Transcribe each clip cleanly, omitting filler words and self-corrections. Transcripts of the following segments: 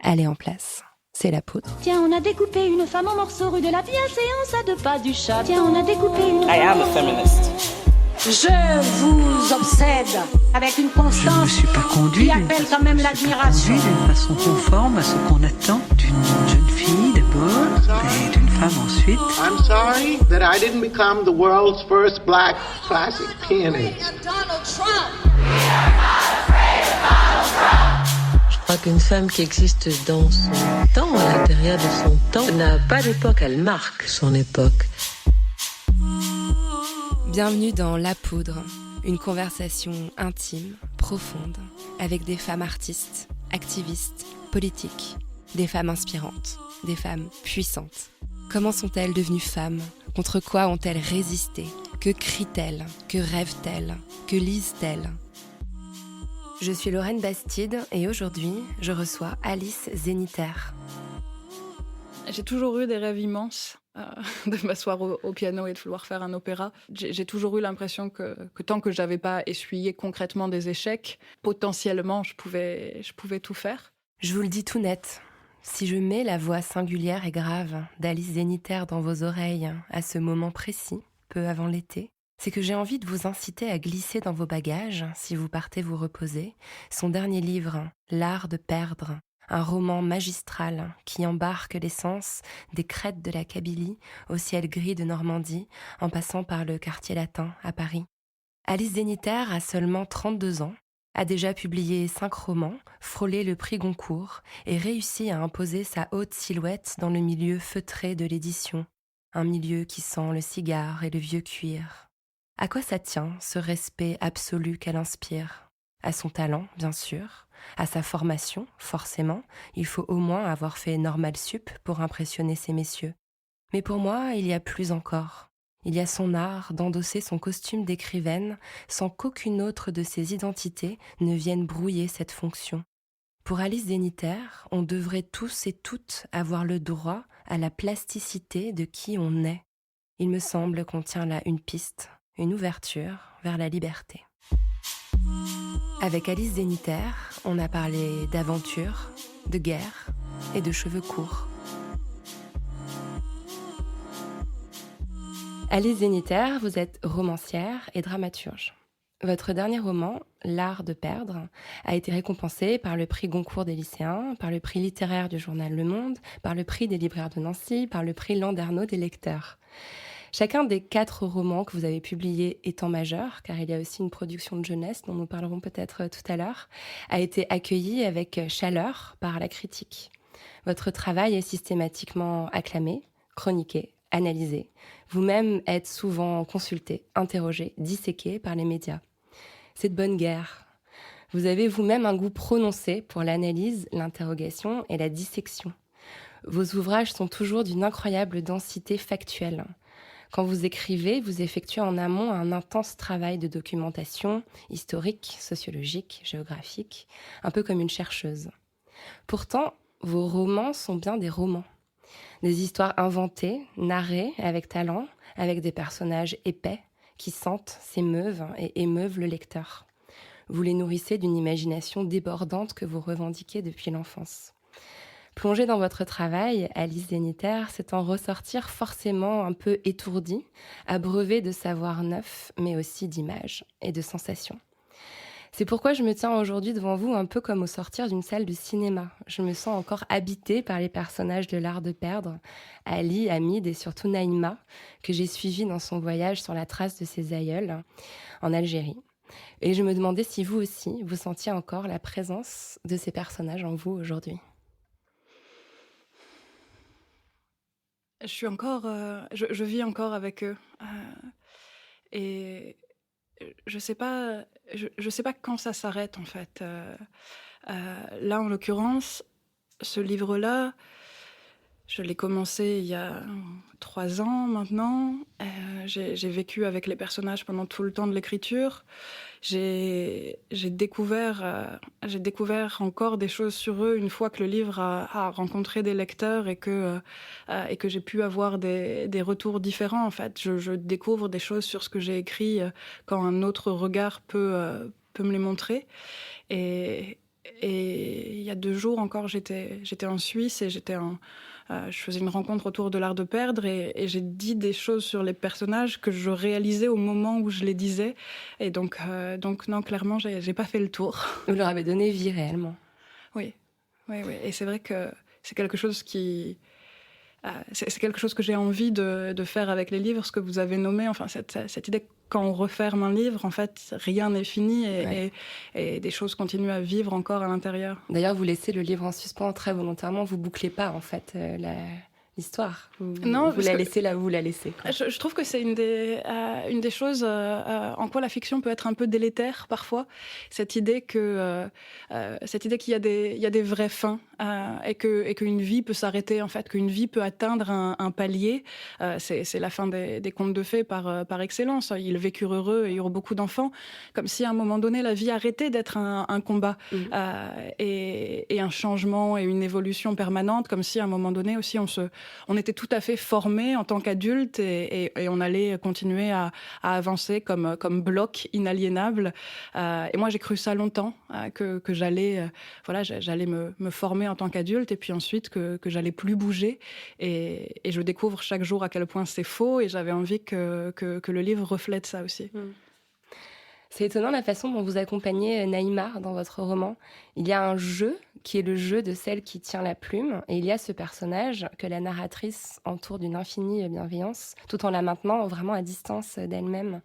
Elle est en place. C'est la poudre. Tiens, on a découpé une femme en morceaux rue de la bienséance à 2 pas du chat. Tiens, on a découpé une... I am a feminist. Je vous obsède avec une constance. Je ne me suis pas conduit qui appelle quand même l'admiration. d'une façon conforme à ce qu'on attend d'une jeune fille d'abord et d'une femme ensuite. I'm sorry that I didn't become the world's first black classic pianist. Donald Trump. Je crois qu'une femme qui existe dans son temps, à l'intérieur de son temps, n'a pas d'époque, elle marque son époque. Bienvenue dans La Poudre, une conversation intime, profonde, avec des femmes artistes, activistes, politiques, des femmes inspirantes, des femmes puissantes. Comment sont-elles devenues femmes ? Contre quoi ont-elles résisté ? Que crient-elles ? Que rêvent-elles ? Que lisent-elles ? Je suis Lorraine Bastide et aujourd'hui, je reçois Alice Zeniter. J'ai toujours eu des rêves immenses de m'asseoir au piano et de vouloir faire un opéra. J'ai toujours eu l'impression que tant que j'avais pas essuyé concrètement des échecs, potentiellement, je pouvais tout faire. Je vous le dis tout net, si je mets la voix singulière et grave d'Alice Zeniter dans vos oreilles à ce moment précis, peu avant l'été, c'est que j'ai envie de vous inciter à glisser dans vos bagages, si vous partez vous reposer, son dernier livre, L'art de perdre, un roman magistral qui embarque l'essence des crêtes de la Kabylie au ciel gris de Normandie, en passant par le quartier latin à Paris. Alice Zeniter a seulement 32 ans, a déjà publié 5 romans, frôlé le prix Goncourt et réussi à imposer sa haute silhouette dans le milieu feutré de l'édition, un milieu qui sent le cigare et le vieux cuir. À quoi ça tient, ce respect absolu qu'elle inspire ? À son talent, bien sûr, à sa formation, forcément, il faut au moins avoir fait Normal Sup pour impressionner ces messieurs. Mais pour moi, il y a plus encore. Il y a son art d'endosser son costume d'écrivaine sans qu'aucune autre de ses identités ne vienne brouiller cette fonction. Pour Alice Zeniter, on devrait tous et toutes avoir le droit à la plasticité de qui on est. Il me semble qu'on tient là une piste, une ouverture vers la liberté. Avec Alice Zeniter, on a parlé d'aventure, de guerre et de cheveux courts. Alice Zeniter, vous êtes romancière et dramaturge. Votre dernier roman, L'art de perdre, a été récompensé par le prix Goncourt des lycéens, par le prix littéraire du journal Le Monde, par le prix des libraires de Nancy, par le prix Landernau des lecteurs. Chacun des 4 romans que vous avez publiés étant majeur, car il y a aussi une production de jeunesse dont nous parlerons peut-être tout à l'heure, a été accueilli avec chaleur par la critique. Votre travail est systématiquement acclamé, chroniqué, analysé. Vous-même êtes souvent consulté, interrogé, disséqué par les médias. C'est de bonne guerre. Vous avez vous-même un goût prononcé pour l'analyse, l'interrogation et la dissection. Vos ouvrages sont toujours d'une incroyable densité factuelle. Quand vous écrivez, vous effectuez en amont un intense travail de documentation historique, sociologique, géographique, un peu comme une chercheuse. Pourtant, vos romans sont bien des romans. Des histoires inventées, narrées avec talent, avec des personnages épais qui sentent, s'émeuvent et émeuvent le lecteur. Vous les nourrissez d'une imagination débordante que vous revendiquez depuis l'enfance. Plonger dans votre travail, Alice Zeniter, c'est en ressortir forcément un peu étourdi, abreuvé de savoirs neufs, mais aussi d'images et de sensations. C'est pourquoi je me tiens aujourd'hui devant vous un peu comme au sortir d'une salle de cinéma. Je me sens encore habitée par les personnages de L'art de perdre, Ali, Hamid et surtout Naïma, que j'ai suivi dans son voyage sur la trace de ses aïeuls en Algérie. Et je me demandais si vous aussi, vous sentiez encore la présence de ces personnages en vous aujourd'hui. Je vis encore avec eux. Et je sais pas quand ça s'arrête, en fait. Là, en l'occurrence, ce livre-là, je l'ai commencé il y a 3 ans maintenant. J'ai vécu avec les personnages pendant tout le temps de l'écriture. J'ai découvert encore des choses sur eux une fois que le livre a rencontré des lecteurs et que j'ai pu avoir des retours différents. En fait, je découvre des choses sur ce que j'ai écrit quand un autre regard peut me les montrer. Et il y a 2 jours encore, j'étais en Suisse et je faisais une rencontre autour de l'art de perdre et j'ai dit des choses sur les personnages que je réalisais au moment où je les disais. Et donc non, clairement, j'ai pas fait le tour. Vous leur avez donné vie réellement. Oui. Et c'est vrai que c'est quelque chose c'est quelque chose que j'ai envie de faire avec les livres, ce que vous avez nommé, enfin cette idée que quand on referme un livre, en fait, rien n'est fini et des choses continuent à vivre encore à l'intérieur. D'ailleurs, vous laissez le livre en suspens très volontairement, vous bouclez pas en fait l'histoire. Non, vous la laissez là où vous la laissez. Quoi. Je trouve que c'est une des choses en quoi la fiction peut être un peu délétère parfois. Cette idée qu'il y a des vraies fins et qu'une vie peut s'arrêter en fait, qu'une vie peut atteindre un palier. C'est la fin des contes de fées par excellence. Ils vécurent heureux et eurent beaucoup d'enfants, comme si à un moment donné la vie arrêtait d'être un combat et un changement et une évolution permanente, comme si à un moment donné aussi on était tout à fait formés en tant qu'adultes et on allait continuer à avancer comme bloc inaliénable. Et moi, j'ai cru ça longtemps, que j'allais me former en tant qu'adulte et puis ensuite que j'allais plus bouger. Et je découvre chaque jour à quel point c'est faux et j'avais envie que le livre reflète ça aussi. C'est étonnant la façon dont vous accompagnez Naïma dans votre roman. Il y a un jeu qui est le jeu de celle qui tient la plume et il y a ce personnage que la narratrice entoure d'une infinie bienveillance tout en la maintenant vraiment à distance d'elle-même.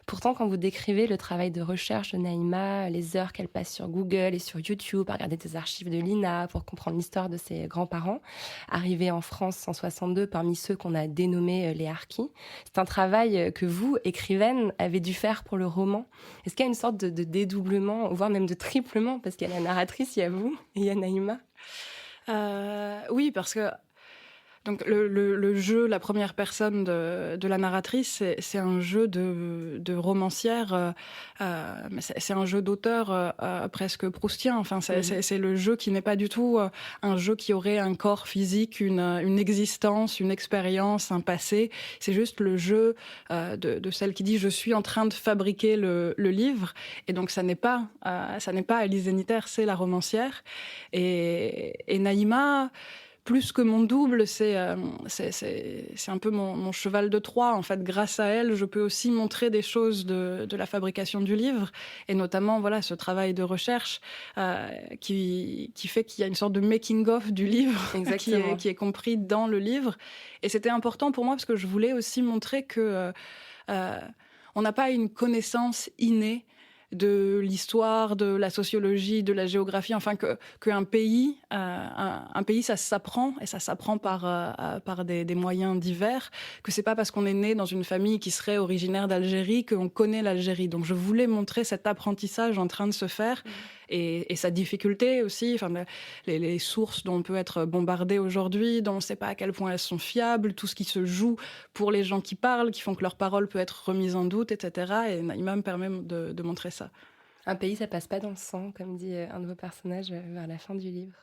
Pourtant, quand vous décrivez le travail de recherche de Naïma, les heures qu'elle passe sur Google et sur YouTube à regarder des archives de l'INA pour comprendre l'histoire de ses grands-parents, arrivée en France en 62 parmi ceux qu'on a dénommés les harkis, c'est un travail que vous, écrivaine, avez dû faire pour le roman. Est-ce qu'il y a une sorte de dédoublement, voire même de triplement, parce qu'il y a la narratrice, il y a vous et il y a Naïma? Oui, parce que donc le jeu, la première personne de la narratrice, c'est un jeu de romancière, mais c'est un jeu d'auteur presque proustien. Enfin, c'est le jeu qui n'est pas du tout un jeu qui aurait un corps physique, une existence, une expérience, un passé. C'est juste le jeu de celle qui dit « je suis en train de fabriquer le livre ». Et donc, ça n'est pas Alizée Zeniter, c'est la romancière. Et Naïma... Plus que mon double, c'est un peu mon cheval de Troie. En fait, grâce à elle, je peux aussi montrer des choses de la fabrication du livre, et notamment ce travail de recherche qui fait qu'il y a une sorte de making-of du livre qui est compris dans le livre. Et c'était important pour moi parce que je voulais aussi montrer que on n'a pas une connaissance innée de l'histoire, de la sociologie, de la géographie, enfin qu'un pays, un pays, ça s'apprend, et ça s'apprend par des moyens divers, que c'est pas parce qu'on est né dans une famille qui serait originaire d'Algérie qu'on connaît l'Algérie. Donc je voulais montrer cet apprentissage en train de se faire, et sa difficulté aussi, enfin les sources dont on peut être bombardé aujourd'hui, dont on ne sait pas à quel point elles sont fiables, tout ce qui se joue pour les gens qui parlent, qui font que leur parole peut être remise en doute, etc. Et Naïma me permet de montrer ça. Un pays, ça passe pas dans le sang, comme dit un de vos personnages vers la fin du livre.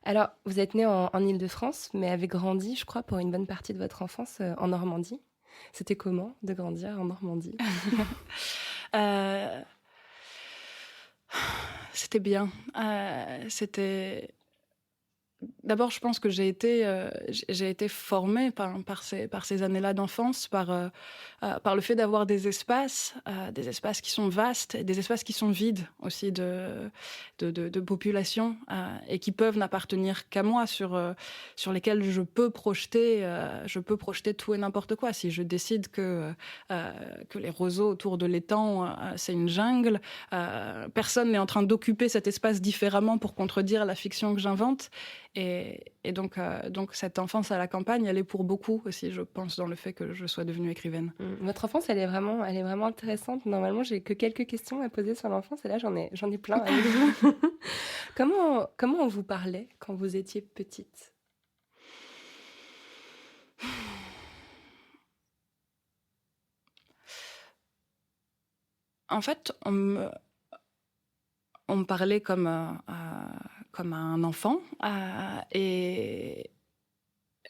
Alors, vous êtes né en Île-de-France, mais avez grandi, je crois, pour une bonne partie de votre enfance en Normandie. C'était comment de grandir en Normandie? C'était bien. D'abord, je pense que j'ai été formée par ces années-là d'enfance, par le fait d'avoir des espaces qui sont vastes, et des espaces qui sont vides aussi de population, et qui peuvent n'appartenir qu'à moi, sur lesquels je peux projeter tout et n'importe quoi. Si je décide que les roseaux autour de l'étang, c'est une jungle, personne n'est en train d'occuper cet espace différemment pour contredire la fiction que j'invente. Et donc cette enfance à la campagne, elle est pour beaucoup aussi, je pense, dans le fait que je sois devenue écrivaine. Votre enfance, elle est vraiment intéressante. Normalement, j'ai que quelques questions à poser sur l'enfance, et là, j'en ai plein avec vous. Comment on vous parlait quand vous étiez petite? En fait, on me parlait comme un enfant, et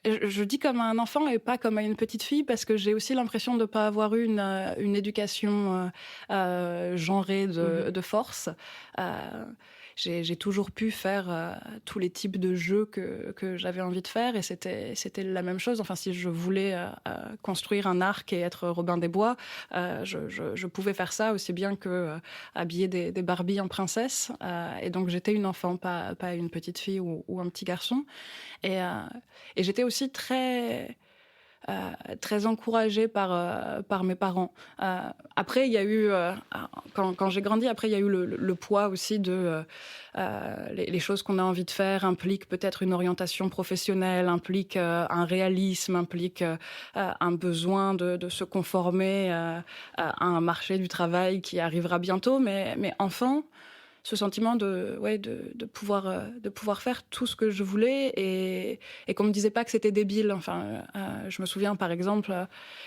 je dis comme un enfant et pas comme à une petite fille, parce que j'ai aussi l'impression de ne pas avoir eu une éducation genrée de force. j'ai toujours pu faire tous les types de jeux que j'avais envie de faire, et c'était la même chose. Enfin, si je voulais construire un arc et être Robin des Bois, je pouvais faire ça aussi bien que habiller des Barbies en princesse. Et donc j'étais une enfant, pas une petite fille ou un petit garçon. Et j'étais aussi très encouragée par mes parents. Après, il y a eu, quand j'ai grandi, après, il y a eu le poids aussi de les choses qu'on a envie de faire impliquent peut-être une orientation professionnelle, impliquent un réalisme, impliquent un besoin de se conformer à un marché du travail qui arrivera bientôt. Mais enfant, ce sentiment de pouvoir faire tout ce que je voulais et qu'on me disait pas que c'était débile. Enfin, je me souviens par exemple,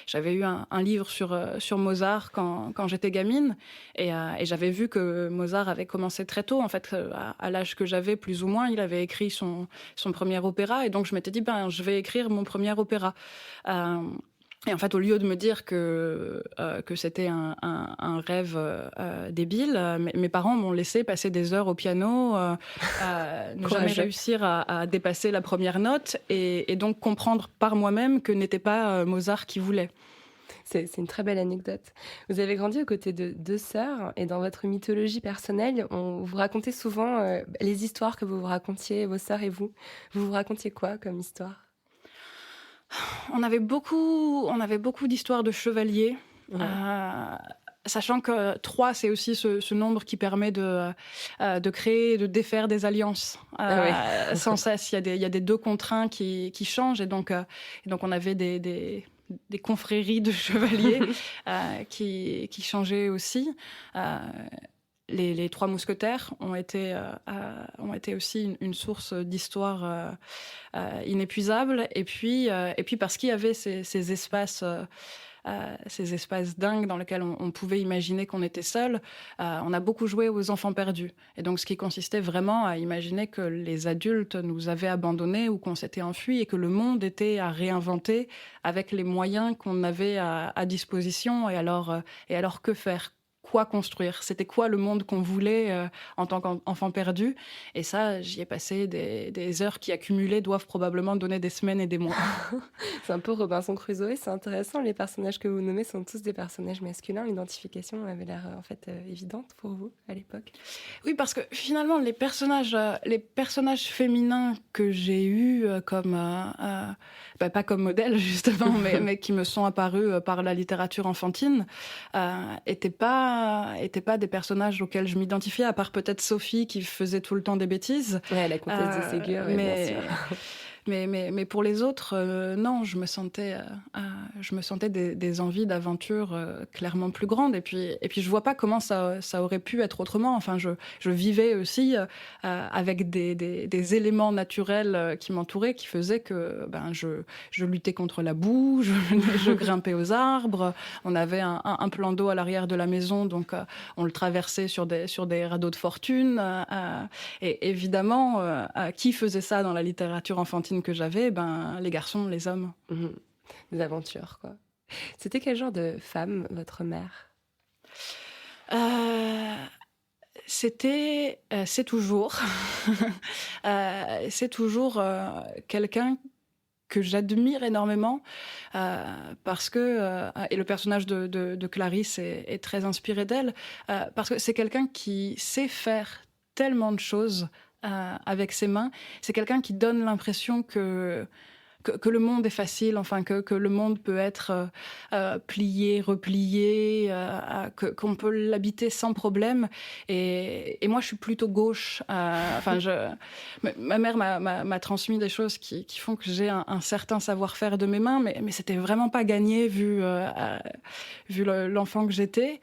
j'avais eu un livre sur Mozart quand j'étais gamine et j'avais vu que Mozart avait commencé très tôt. En fait, à l'âge que j'avais plus ou moins, il avait écrit son premier opéra et donc je m'étais dit je vais écrire mon premier opéra. Et en fait, au lieu de me dire que c'était un rêve débile, mes parents m'ont laissé passer des heures au piano, ne jamais réussir à dépasser la première note et donc comprendre par moi-même que n'était pas Mozart qui voulait. C'est une très belle anecdote. Vous avez grandi aux côtés de 2 sœurs et dans votre mythologie personnelle, vous racontez souvent les histoires que vous racontiez, vos sœurs et vous. Vous vous racontiez quoi comme histoire ? On avait beaucoup d'histoires de chevaliers, sachant que 3, c'est aussi ce nombre qui permet de créer et de défaire des alliances. Sans cesse, il y a des 2 contre 1 qui changent, et donc on avait des confréries de chevaliers qui changeaient aussi. Les 3 mousquetaires ont été aussi une source d'histoire inépuisable. Et puis parce qu'il y avait ces espaces dingues dans lesquels on pouvait imaginer qu'on était seul, on a beaucoup joué aux enfants perdus. Et donc, ce qui consistait vraiment à imaginer que les adultes nous avaient abandonnés ou qu'on s'était enfuis et que le monde était à réinventer avec les moyens qu'on avait à disposition. Et alors, que faire ? Quoi construire ? C'était quoi le monde qu'on voulait en tant qu'enfant perdu ? Et ça, j'y ai passé des heures qui, accumulées, doivent probablement donner des semaines et des mois. C'est un peu Robinson Crusoe, c'est intéressant. Les personnages que vous nommez sont tous des personnages masculins. L'identification avait l'air en fait évidente pour vous à l'époque. Oui, parce que finalement, les personnages féminins que j'ai eus comme... pas comme modèle, justement, mais qui me sont apparus par la littérature enfantine, étaient pas des personnages auxquels je m'identifiais, à part peut-être Sophie qui faisait tout le temps des bêtises. Ouais, la comtesse de Ségur, bien sûr. Mais pour les autres, non, je me sentais des envies d'aventure clairement plus grandes. Et puis je vois pas comment ça aurait pu être autrement. Enfin, je vivais aussi avec des éléments naturels qui m'entouraient, qui faisaient que je luttais contre la boue, je grimpais aux arbres. On avait un plan d'eau à l'arrière de la maison, donc on le traversait sur des radeaux de fortune. Et évidemment, qui faisait ça dans la littérature enfantine que j'avais, les garçons, les hommes. Des aventures, quoi. C'était quel genre de femme, votre mère ? C'est toujours quelqu'un que j'admire énormément parce que et le personnage de Clarisse est très inspiré d'elle parce que c'est quelqu'un qui sait faire tellement de choses avec ses mains. C'est quelqu'un qui donne l'impression que le monde est facile, enfin que le monde peut être plié, replié, qu'on peut l'habiter sans problème. Et moi, je suis plutôt gauche. Ma mère m'a transmis des choses qui font que j'ai un certain savoir-faire de mes mains, mais c'était vraiment pas gagné vu l'enfant que j'étais.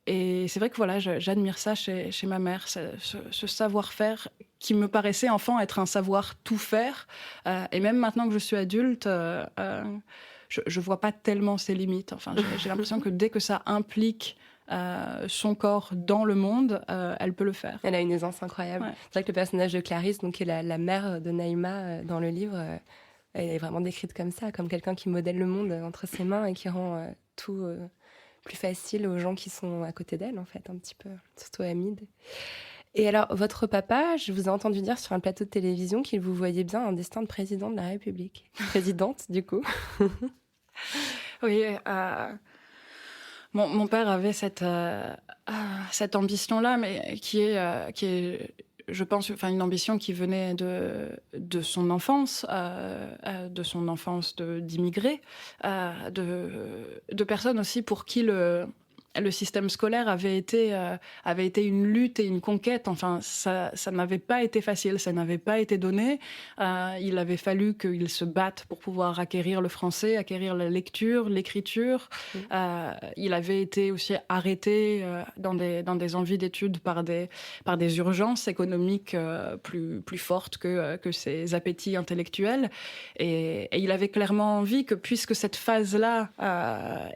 Et c'est vrai que voilà, j'admire ça chez ma mère, ce savoir-faire qui me paraissait enfant être un savoir tout faire. Et même maintenant que je suis adulte, je vois pas tellement ses limites. Enfin, j'ai l'impression que dès que ça implique son corps dans le monde, elle peut le faire. Elle a une aisance incroyable. Ouais. C'est vrai que le personnage de Clarisse, donc, qui est la mère de Naïma dans le livre, elle est vraiment décrite comme ça, comme quelqu'un qui modèle le monde entre ses mains et qui rend tout... plus facile aux gens qui sont à côté d'elle, en fait, un petit peu, surtout à Hamid. Et alors, votre papa, je vous ai entendu dire sur un plateau de télévision qu'il vous voyait bien un destin de président de la République. Présidente, du coup. Oui, mon père avait cette ambition-là, mais qui est, je pense, enfin, une ambition qui venait de son enfance d'immigrés, de personnes aussi pour qui le système scolaire avait été une lutte et une conquête. Enfin, ça n'avait pas été facile, ça n'avait pas été donné. Il avait fallu qu'ils se battent pour pouvoir acquérir le français, acquérir la lecture, l'écriture. Il avait été aussi arrêté dans des envies d'études par des urgences économiques plus fortes que ses appétits intellectuels. Et il avait clairement envie que, puisque cette phase-là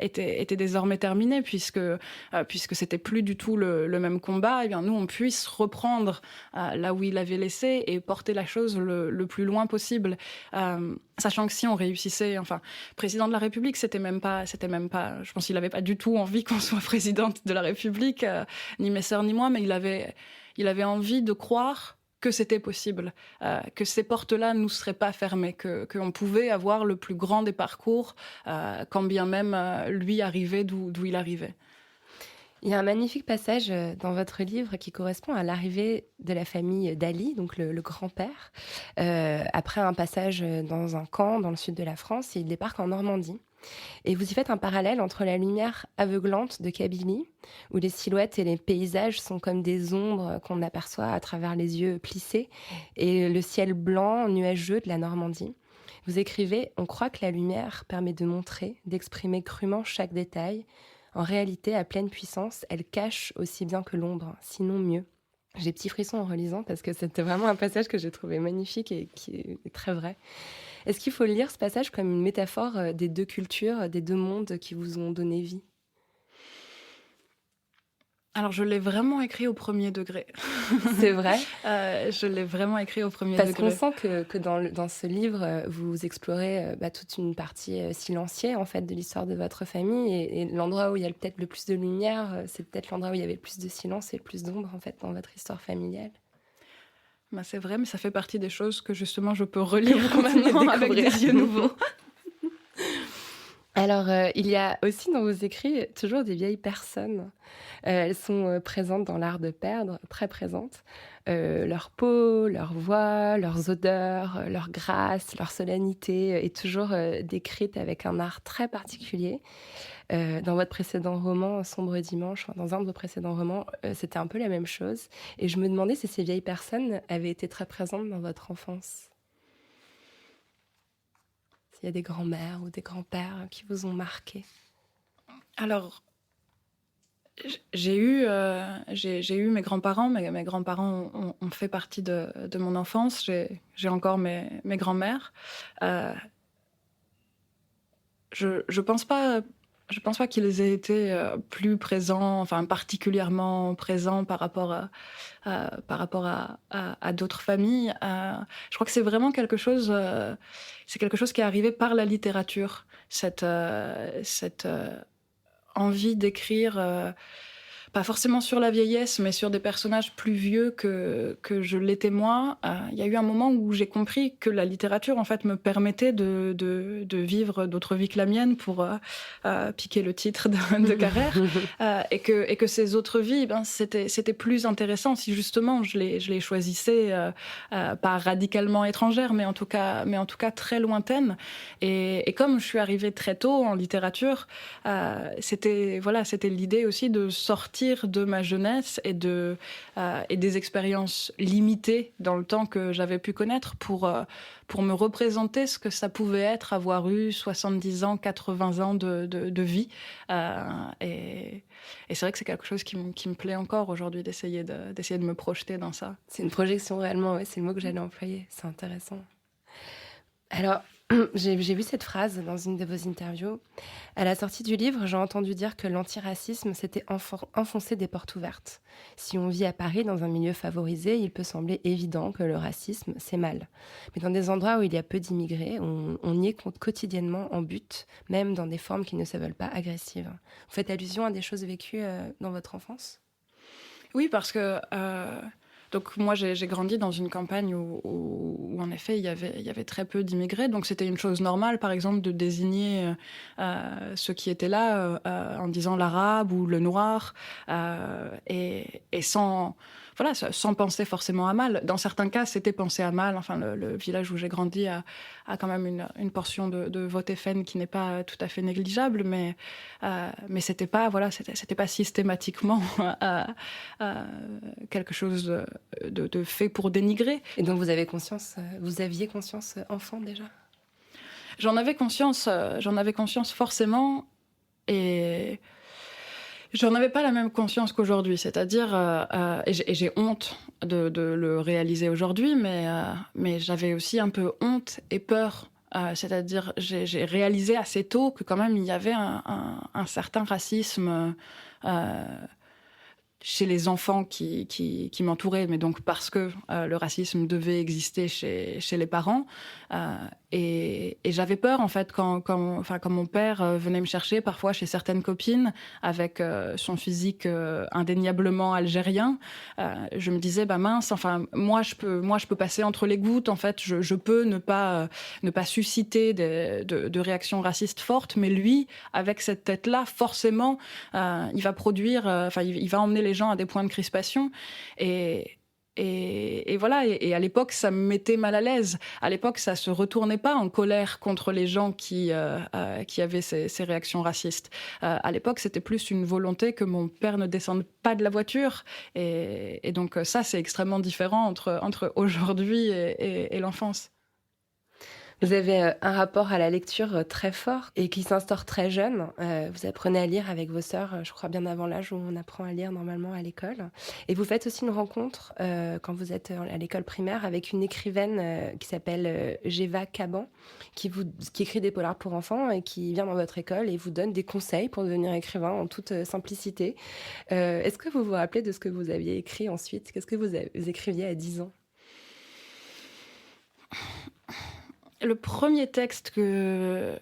était désormais terminée, puisque c'était plus du tout le même combat, eh bien nous on puisse reprendre là où il avait laissé et porter la chose le plus loin possible, sachant que si on réussissait, enfin, président de la République, c'était même pas, je pense qu'il avait pas du tout envie qu'on soit présidente de la République, ni mes sœurs ni moi, mais il avait envie de croire que c'était possible, que ces portes-là ne nous seraient pas fermées, qu'on pouvait avoir le plus grand des parcours, quand bien même lui arrivait d'où il arrivait. Il y a un magnifique passage dans votre livre qui correspond à l'arrivée de la famille d'Ali, donc le grand-père, après un passage dans un camp dans le sud de la France. Il débarque en Normandie. Et vous y faites un parallèle entre la lumière aveuglante de Kabylie, où les silhouettes et les paysages sont comme des ombres qu'on aperçoit à travers les yeux plissés, et le ciel blanc, nuageux de la Normandie. Vous écrivez « On croit que la lumière permet de montrer, d'exprimer crûment chaque détail. En réalité, à pleine puissance, elle cache aussi bien que l'ombre, sinon mieux. » J'ai des petits frissons en relisant parce que c'était vraiment un passage que j'ai trouvé magnifique et qui est très vrai. Est-ce qu'il faut lire ce passage comme une métaphore des deux cultures, des deux mondes qui vous ont donné vie ? Alors, je l'ai vraiment écrit au premier degré. C'est vrai ? Je l'ai vraiment écrit au premier Parce degré. qu'on sent que dans ce livre, vous explorez toute une partie silenciée, en fait, de l'histoire de votre famille. Et l'endroit où il y a peut-être le plus de lumière, c'est peut-être l'endroit où il y avait le plus de silence et le plus d'ombre, en fait, dans votre histoire familiale. Ben, c'est vrai, mais ça fait partie des choses que, justement, je peux relire maintenant avec des yeux nouveaux. Alors, il y a aussi dans vos écrits toujours des vieilles personnes. Elles sont présentes dans l'art de perdre, très présentes. Leur peau, leur voix, leurs odeurs, leur grâce, leur solennité est toujours décrite avec un art très particulier. Dans votre précédent roman, Sombre Dimanche, dans un de vos précédents romans, c'était un peu la même chose. Et je me demandais si ces vieilles personnes avaient été très présentes dans votre enfance. S'il y a des grands-mères ou des grands-pères qui vous ont marqué. Alors, j'ai eu mes grands-parents. Mes grands-parents ont fait partie de mon enfance. J'ai encore mes grands-mères. Je pense pas qu'ils aient été plus présents, enfin particulièrement présents par rapport à d'autres familles. Je crois que c'est vraiment quelque chose qui est arrivé par la littérature. Cette envie d'écrire, pas forcément sur la vieillesse, mais sur des personnages plus vieux que je l'étais moi. Il y a eu un moment où j'ai compris que la littérature, en fait, me permettait de vivre d'autres vies que la mienne, pour piquer le titre de Carrère, et que ces autres vies, ben, c'était plus intéressant si justement je les choisissais, pas radicalement étrangères, mais en tout cas très lointaines. Et comme je suis arrivée très tôt en littérature, c'était l'idée aussi de sortir de ma jeunesse et des expériences limitées dans le temps que j'avais pu connaître pour me représenter ce que ça pouvait être avoir eu 70 ans, 80 ans de vie. Et c'est vrai que c'est quelque chose qui me plaît encore aujourd'hui, d'essayer de me projeter dans ça. C'est une projection réellement, ouais, c'est le mot que j'allais employer. C'est intéressant. Alors, j'ai vu cette phrase dans une de vos interviews. À la sortie du livre, j'ai entendu dire que l'antiracisme s'était enfoncé des portes ouvertes. Si on vit à Paris dans un milieu favorisé, il peut sembler évident que le racisme, c'est mal. Mais dans des endroits où il y a peu d'immigrés, on y est quotidiennement en butte, même dans des formes qui ne se veulent pas agressives. Vous faites allusion à des choses vécues dans votre enfance ? Oui, parce que Donc moi, j'ai grandi dans une campagne où en effet, il y avait très peu d'immigrés. Donc c'était une chose normale, par exemple, de désigner ceux qui étaient là en disant l'arabe ou le noir, et sans penser forcément à mal. Dans certains cas, c'était pensé à mal. Enfin, le village où j'ai grandi a quand même une portion de vote FN qui n'est pas tout à fait négligeable, mais c'était pas systématiquement quelque chose de fait pour dénigrer. Et donc vous aviez conscience enfant déjà? J'en avais conscience forcément, et j'en avais pas la même conscience qu'aujourd'hui. C'est-à-dire, et j'ai honte de le réaliser aujourd'hui, mais j'avais aussi un peu honte et peur. C'est-à-dire, j'ai réalisé assez tôt que quand même il y avait un certain racisme chez les enfants qui m'entouraient, mais donc parce que le racisme devait exister chez les parents. Et j'avais peur, en fait, quand mon père venait me chercher, parfois chez certaines copines, avec son physique indéniablement algérien. Je me disais, mince, enfin, moi, je peux passer entre les gouttes, en fait, je peux ne pas susciter de réactions racistes fortes, mais lui, avec cette tête-là, forcément, il va produire, il va emmener les gens à des points de crispation. Et voilà, et à l'époque, ça me mettait mal à l'aise. À l'époque, ça se retournait pas en colère contre les gens qui avaient ces réactions racistes. À l'époque, c'était plus une volonté que mon père ne descende pas de la voiture. Et donc ça, c'est extrêmement différent entre aujourd'hui et l'enfance. Vous avez un rapport à la lecture très fort et qui s'instaure très jeune. Vous apprenez à lire avec vos sœurs, je crois bien avant l'âge où on apprend à lire normalement à l'école. Et vous faites aussi une rencontre quand vous êtes à l'école primaire avec une écrivaine qui s'appelle Géva Caban, qui écrit des polars pour enfants et qui vient dans votre école et vous donne des conseils pour devenir écrivain en toute simplicité. Est-ce que vous vous rappelez de ce que vous aviez écrit ensuite? Qu'est-ce que vous écriviez à 10 ans? Le premier texte que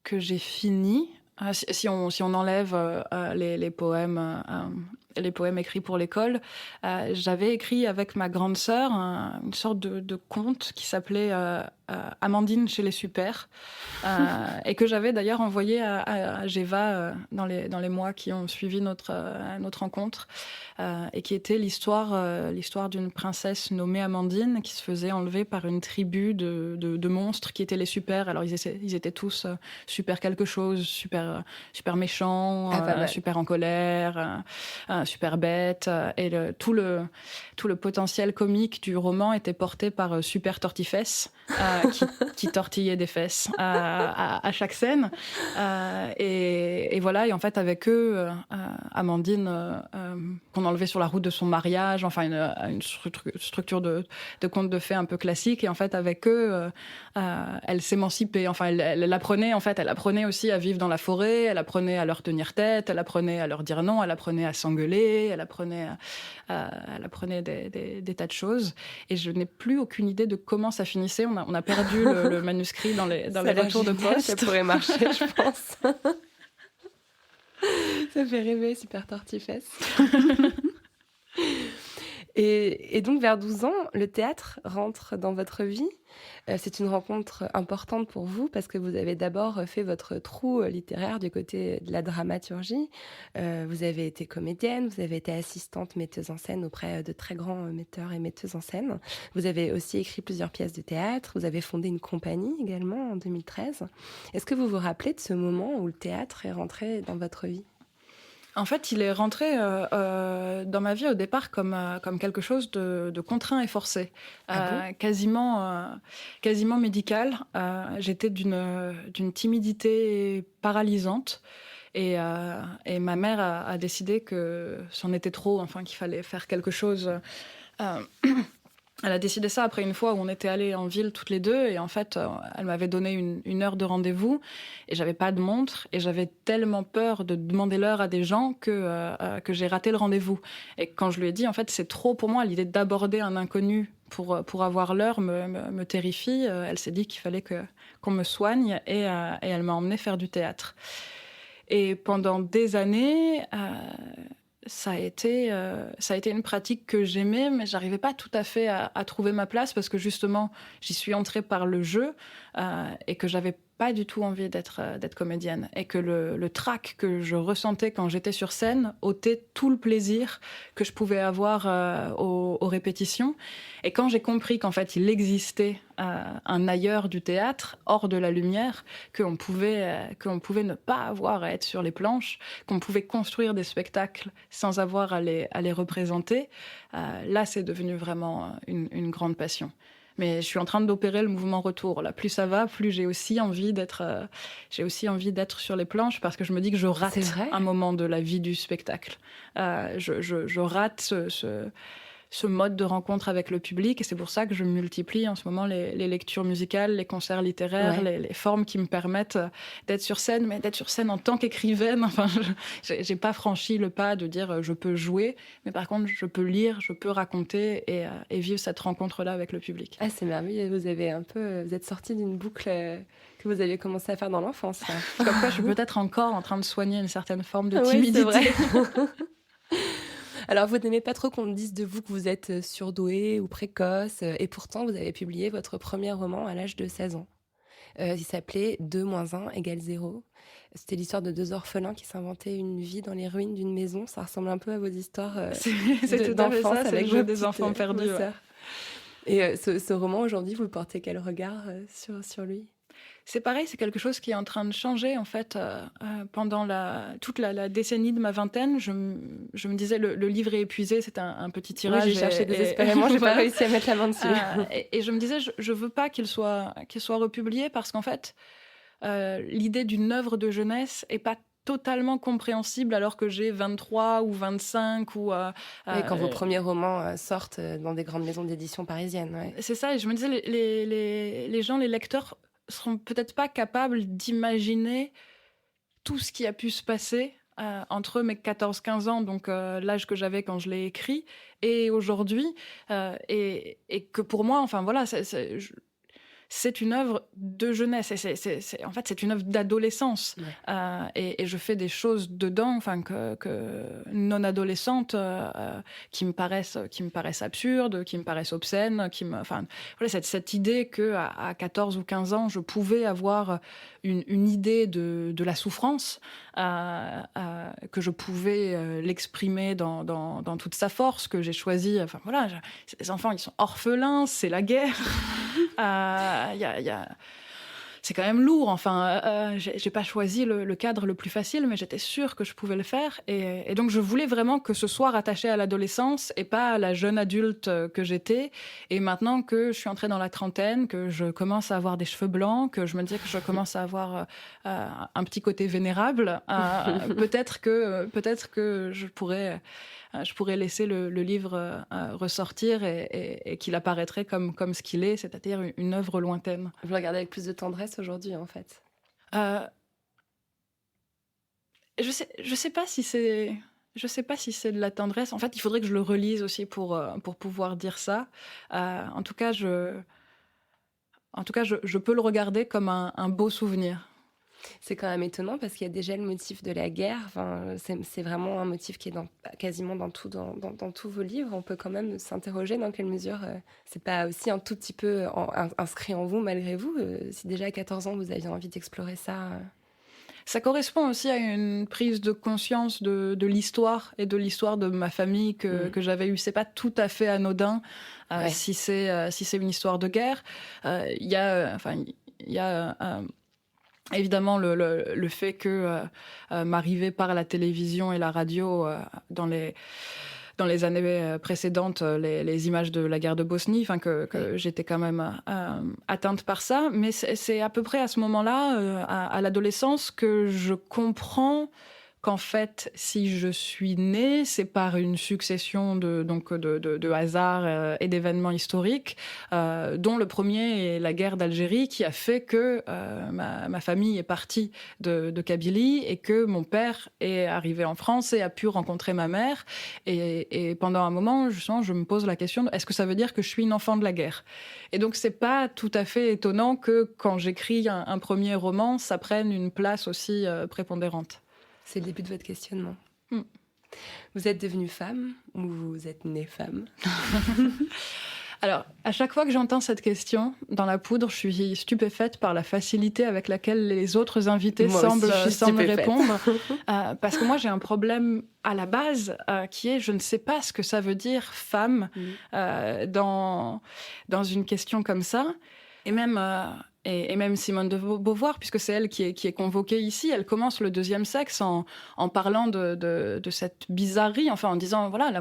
j'ai fini, si on enlève les poèmes écrits pour l'école, j'avais écrit avec ma grande sœur une sorte de conte qui s'appelait Amandine chez les Super, et que j'avais d'ailleurs envoyé à Géva dans les mois qui ont suivi notre rencontre, et qui était l'histoire d'une princesse nommée Amandine qui se faisait enlever par une tribu de monstres qui étaient les Super. Alors ils étaient tous super quelque chose, super méchants, super en colère, super bêtes, et tout le potentiel comique du roman était porté par Super Tortifesse, qui tortillait des fesses à chaque scène, et voilà. Et en fait, avec eux, Amandine, qu'on enlevait sur la route de son mariage, enfin une structure de conte de fées un peu classique, et en fait avec eux, elle s'émancipait. Enfin, elle apprenait aussi à vivre dans la forêt, elle apprenait à leur tenir tête, elle apprenait à leur dire non, elle apprenait à s'engueuler, elle apprenait des tas de choses. Et je n'ai plus aucune idée de comment ça finissait. On a perdu le manuscrit dans les retours de poste. Ça pourrait marcher, je pense. Ça fait rêver, Super Tortifesse. Et donc, vers 12 ans, le théâtre rentre dans votre vie. C'est une rencontre importante pour vous parce que vous avez d'abord fait votre trou littéraire du côté de la dramaturgie. Vous avez été comédienne, vous avez été assistante metteuse en scène auprès de très grands metteurs et metteuses en scène. Vous avez aussi écrit plusieurs pièces de théâtre. Vous avez fondé une compagnie également en 2013. Est-ce que vous vous rappelez de ce moment où le théâtre est rentré dans votre vie ? En fait, il est rentré dans ma vie au départ comme quelque chose de contraint et forcé, quasiment médical. J'étais d'une timidité paralysante, et ma mère a décidé que c'en était trop, enfin qu'il fallait faire quelque chose. Elle a décidé ça après une fois où on était allés en ville toutes les deux, et en fait, elle m'avait donné une heure de rendez-vous, et j'avais pas de montre, et j'avais tellement peur de demander l'heure à des gens que j'ai raté le rendez-vous. Et quand je lui ai dit, en fait, c'est trop pour moi, l'idée d'aborder un inconnu pour avoir l'heure me terrifie, elle s'est dit qu'il fallait qu'on me soigne, et elle m'a emmenée faire du théâtre. Et pendant des années, ça a été une pratique que j'aimais, mais j'arrivais pas tout à fait à trouver ma place parce que justement, j'y suis entrée par le jeu et que j'avais pas du tout envie d'être comédienne et que le trac que je ressentais quand j'étais sur scène ôtait tout le plaisir que je pouvais avoir aux répétitions. Et quand j'ai compris qu'en fait il existait un ailleurs du théâtre, hors de la lumière, qu'on pouvait ne pas avoir à être sur les planches, qu'on pouvait construire des spectacles sans avoir à les représenter, là c'est devenu vraiment une grande passion. Mais je suis en train d'opérer le mouvement retour. Là, plus ça va, plus j'ai aussi envie d'être sur les planches parce que je me dis que je rate un moment de la vie du spectacle. Je rate ce mode de rencontre avec le public et c'est pour ça que je multiplie en ce moment les lectures musicales, les concerts littéraires, les formes qui me permettent d'être sur scène, mais d'être sur scène en tant qu'écrivaine. Enfin, j'ai pas franchi le pas de dire je peux jouer, mais par contre je peux lire, je peux raconter et vivre cette rencontre-là avec le public. Ah, c'est merveilleux, vous êtes sortie d'une boucle que vous aviez commencé à faire dans l'enfance. Comme quoi, je suis peut-être encore en train de soigner une certaine forme de timidité. Oui, c'est vrai. Alors, vous n'aimez pas trop qu'on dise de vous que vous êtes surdoué ou précoce, et pourtant, vous avez publié votre premier roman à l'âge de 16 ans. Il s'appelait 2 - 1 = 0. C'était l'histoire de 2 orphelins qui s'inventaient une vie dans les ruines d'une maison. Ça ressemble un peu à vos histoires c'est tout à fait ça, c'est le jeu des enfants perdus. Ouais. Et ce roman, aujourd'hui, vous portez quel regard sur lui ? C'est pareil, c'est quelque chose qui est en train de changer en fait. Pendant toute la décennie de ma vingtaine, je me disais le livre est épuisé, c'est un petit tirage. Oui, j'ai cherché désespérément, j'ai pas réussi à mettre la main dessus. Et je me disais, je veux pas qu'il soit republié parce qu'en fait, l'idée d'une œuvre de jeunesse est pas totalement compréhensible alors que j'ai 23 ou 25 ou... Et quand vos premiers romans sortent dans des grandes maisons d'édition parisiennes. Ouais. C'est ça, et je me disais, les gens, les lecteurs seront peut-être pas capables d'imaginer tout ce qui a pu se passer entre mes 14-15 ans, donc l'âge que j'avais quand je l'ai écrit, et aujourd'hui, et que pour moi, enfin voilà, c'est une œuvre de jeunesse, et en fait c'est une œuvre d'adolescence, et je fais des choses dedans, enfin que non adolescentes, qui me paraissent absurdes, qui me paraissent obscènes, enfin voilà, cette idée que à 14 ou 15 ans je pouvais avoir une idée de la souffrance, que je pouvais l'exprimer dans toute sa force, que j'ai choisi, enfin voilà, les enfants ils sont orphelins, c'est la guerre. C'est quand même lourd. Enfin, j'ai pas choisi le cadre le plus facile, mais j'étais sûre que je pouvais le faire. Et donc, je voulais vraiment que ce soit rattaché à l'adolescence et pas à la jeune adulte que j'étais. Et maintenant que je suis entrée dans la trentaine, que je commence à avoir des cheveux blancs, que je me dis que je commence à avoir un petit côté vénérable, peut-être que je pourrais laisser le livre ressortir et qu'il apparaîtrait comme ce qu'il est, c'est-à-dire une œuvre lointaine. Vous le regardez avec plus de tendresse aujourd'hui, en fait. Je sais pas si c'est de la tendresse. En fait, il faudrait que je le relise aussi pour pouvoir dire ça. En tout cas, je peux le regarder comme un beau souvenir. C'est quand même étonnant parce qu'il y a déjà le motif de la guerre. Enfin, c'est vraiment un motif qui est quasiment dans tous vos livres. On peut quand même s'interroger dans quelle mesure c'est pas aussi un tout petit peu inscrit en vous malgré vous. Si déjà à 14 ans vous aviez envie d'explorer ça. Ça correspond aussi à une prise de conscience de l'histoire et de l'histoire de ma famille que j'avais eue. C'est pas tout à fait anodin si c'est une histoire de guerre. Il y a évidemment le fait que m'arrivait par la télévision et la radio dans les années précédentes les images de la guerre de Bosnie, enfin que j'étais quand même atteinte par ça, mais c'est à peu près à ce moment-là, à l'adolescence, que je comprends qu'en fait, si je suis née, c'est par une succession de hasards et d'événements historiques, dont le premier est la guerre d'Algérie, qui a fait que ma famille est partie de Kabylie et que mon père est arrivé en France et a pu rencontrer ma mère. Et pendant un moment, justement, je me pose la question, est-ce que ça veut dire que je suis une enfant de la guerre ? Et donc, c'est pas tout à fait étonnant que quand j'écris un premier roman, ça prenne une place aussi prépondérante. C'est le début de votre questionnement. Vous êtes devenue femme ou vous êtes née femme? Alors, à chaque fois que j'entends cette question dans la poudre, je suis stupéfaite par la facilité avec laquelle les autres invités Moi aussi, je suis semblent stupéfaite. répondre. Parce que moi, j'ai un problème à la base qui est je ne sais pas ce que ça veut dire femme dans une question comme ça. Et même... Et même Simone de Beauvoir, puisque c'est elle qui est convoquée ici, elle commence le deuxième sexe en parlant de cette bizarrerie, enfin en disant voilà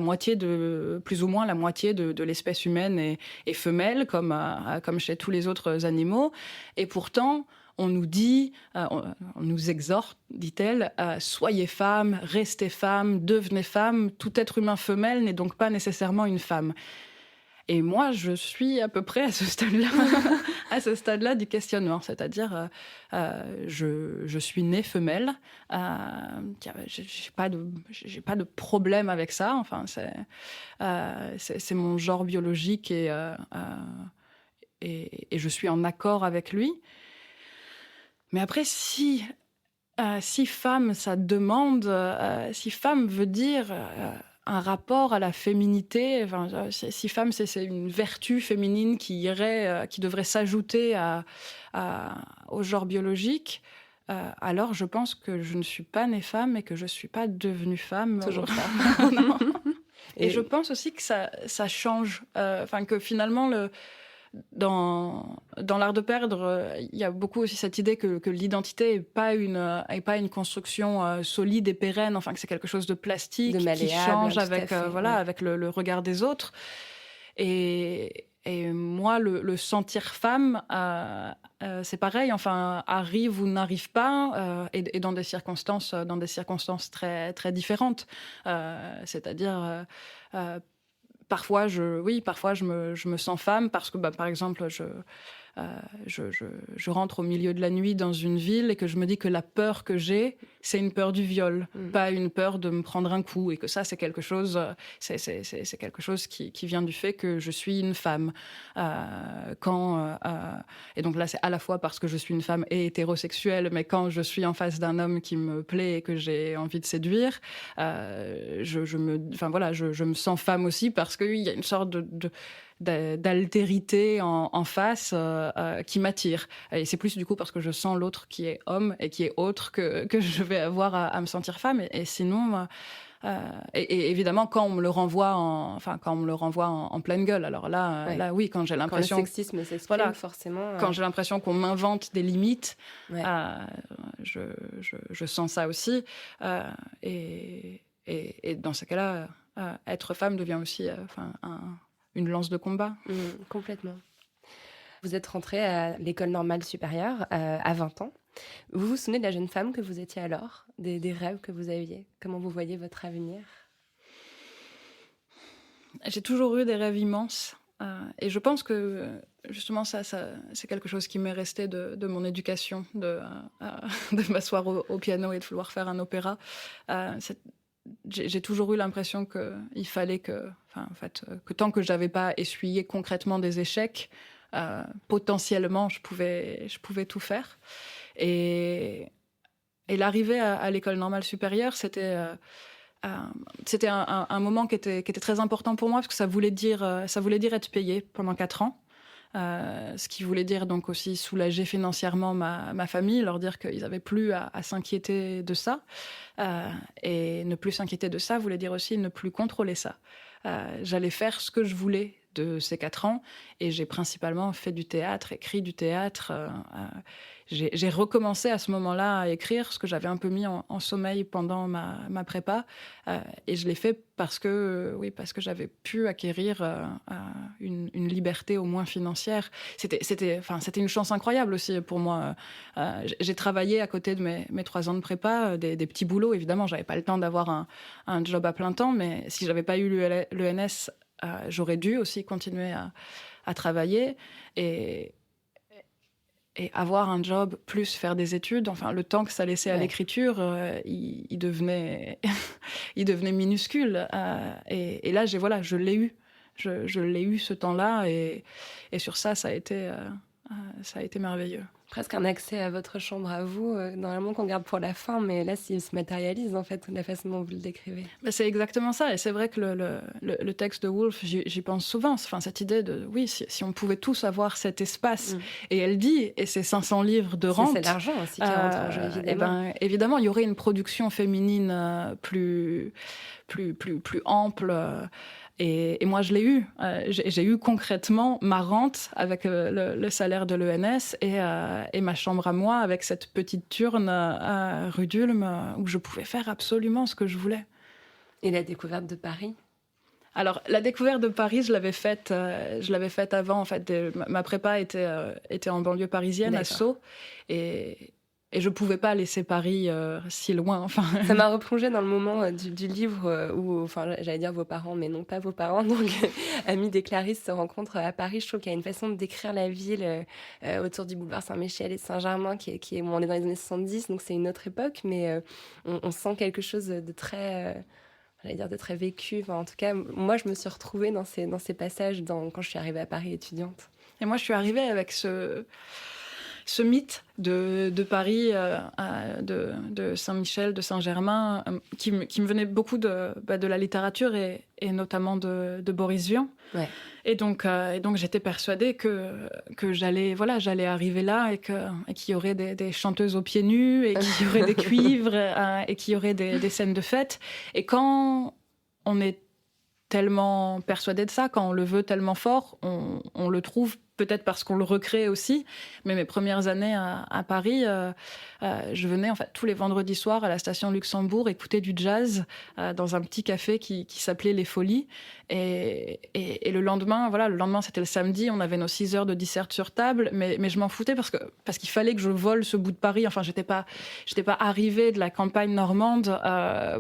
plus ou moins la moitié de l'espèce humaine est femelle, comme chez tous les autres animaux, et pourtant on nous dit, on nous exhorte, dit-elle, soyez femme, restez femme, devenez femme. Tout être humain femelle n'est donc pas nécessairement une femme. Et moi, je suis à peu près à ce stade-là du questionnement. C'est-à-dire, je suis née femelle. J'ai pas de problème avec ça. Enfin, c'est mon genre biologique et je suis en accord avec lui. Mais après, si femme, ça demande, si femme veut dire un rapport à la féminité, enfin, si femme, c'est une vertu féminine qui devrait s'ajouter au genre biologique, alors je pense que je ne suis pas née femme et que je ne suis pas devenue femme. Toujours pas. Non. Et je pense aussi que ça change, que finalement dans l'art de perdre, il y a beaucoup aussi cette idée que l'identité est pas une construction solide et pérenne, enfin que c'est quelque chose de plastique, qui change avec avec le regard des autres. Et moi, le sentir femme, c'est pareil, enfin arrive ou n'arrive pas, et dans des circonstances très très différentes. C'est-à-dire parfois, je me sens femme parce que, par exemple, je rentre au milieu de la nuit dans une ville et que je me dis que la peur que j'ai, c'est une peur du viol, pas une peur de me prendre un coup, et que ça, c'est quelque chose, c'est quelque chose qui vient du fait que je suis une femme. Et donc là, c'est à la fois parce que je suis une femme et hétérosexuelle, mais quand je suis en face d'un homme qui me plaît et que j'ai envie de séduire, je me sens femme aussi parce qu'il y a une sorte d'altérité en face qui m'attire. Et c'est plus du coup parce que je sens l'autre qui est homme et qui est autre que je vais avoir à me sentir femme. Et sinon, et évidemment, quand on me le renvoie en pleine gueule, alors là, oui, quand j'ai l'impression... Quand le sexisme s'exprime, forcément... Quand j'ai l'impression qu'on m'invente des limites, je sens ça aussi. Et dans ce cas-là, être femme devient aussi une lance de combat. Complètement. Vous êtes rentrée à l'école normale supérieure à 20 ans. Vous vous souvenez de la jeune femme que vous étiez alors, des rêves que vous aviez? Comment vous voyez votre avenir? J'ai toujours eu des rêves immenses. Et je pense que, justement, ça c'est quelque chose qui m'est resté de mon éducation, de m'asseoir au piano et de vouloir faire un opéra. J'ai toujours eu l'impression qu'il fallait que tant que j'avais pas essuyé concrètement des échecs, potentiellement je pouvais tout faire. Et l'arrivée à l'école normale supérieure, c'était un moment qui était très important pour moi parce que ça voulait dire être payée pendant 4 ans. Ce qui voulait dire donc aussi soulager financièrement ma famille, leur dire qu'ils n'avaient plus à s'inquiéter de ça. Et ne plus s'inquiéter de ça voulait dire aussi ne plus contrôler ça. J'allais faire ce que je voulais de ces 4 ans et j'ai principalement fait du théâtre, écrit du théâtre. J'ai recommencé à ce moment-là à écrire ce que j'avais un peu mis en sommeil pendant ma prépa, et je l'ai fait parce que j'avais pu acquérir une liberté au moins financière. C'était une chance incroyable aussi pour moi. J'ai travaillé à côté de mes 3 ans de prépa, des petits boulots évidemment. J'avais pas le temps d'avoir un job à plein temps, mais si j'avais pas eu l'ENS, j'aurais dû aussi continuer à travailler et avoir un job plus faire des études, enfin le temps que ça laissait à l'écriture, il devenait minuscule. Et là, je l'ai eu. Je l'ai eu ce temps-là et sur ça a été merveilleux. Presque un accès à votre chambre à vous, normalement qu'on garde pour la fin, mais là, s'il se matérialise, en fait, de la façon dont vous le décrivez. C'est exactement ça, et c'est vrai que le texte de Woolf, j'y pense souvent, enfin, cette idée de, oui, si on pouvait tous avoir cet espace, et elle dit, et c'est 500 livres de rente... C'est l'argent aussi qui rentre en jeu, évidemment. Évidemment, il y aurait une production féminine plus ample... Et moi, je l'ai eu. J'ai eu concrètement ma rente avec le salaire de l'ENS et ma chambre à moi avec cette petite turne rue d'Ulm où je pouvais faire absolument ce que je voulais. Et la découverte de Paris ? Alors, la découverte de Paris, je l'avais faite avant. En fait, ma prépa était en banlieue parisienne, à Sceaux. Et je pouvais pas laisser Paris si loin. Enfin... Ça m'a replongée dans le moment du livre où, enfin, j'allais dire vos parents, mais non pas vos parents. Donc, Hamid et Clarisse se rencontrent à Paris. Je trouve qu'il y a une façon de décrire la ville autour du boulevard Saint-Michel et de Saint-Germain qui est bon, on est dans les années 70, donc c'est une autre époque, mais on sent quelque chose de très... j'allais dire de très vécu. Enfin, en tout cas, moi, je me suis retrouvée dans ces passages quand je suis arrivée à Paris étudiante. Et moi, je suis arrivée avec ce mythe de Paris, de Saint-Michel, de Saint-Germain, qui me venait beaucoup de la littérature et notamment de Boris Vian. Ouais. Et donc j'étais persuadée que j'allais arriver là et qu'il y aurait des chanteuses aux pieds nus et qu'il y aurait des cuivres et qu'il y aurait des scènes de fête. Et quand on est tellement persuadé de ça, quand on le veut tellement fort, on le trouve peut-être parce qu'on le recrée aussi. Mais mes premières années à Paris, je venais en fait tous les vendredis soirs à la station Luxembourg écouter du jazz dans un petit café qui s'appelait Les Folies. Et le lendemain, c'était le samedi, on avait nos 6 heures de dissert sur table, mais je m'en foutais parce qu'il fallait que je vole ce bout de Paris. Enfin, j'étais pas arrivée de la campagne normande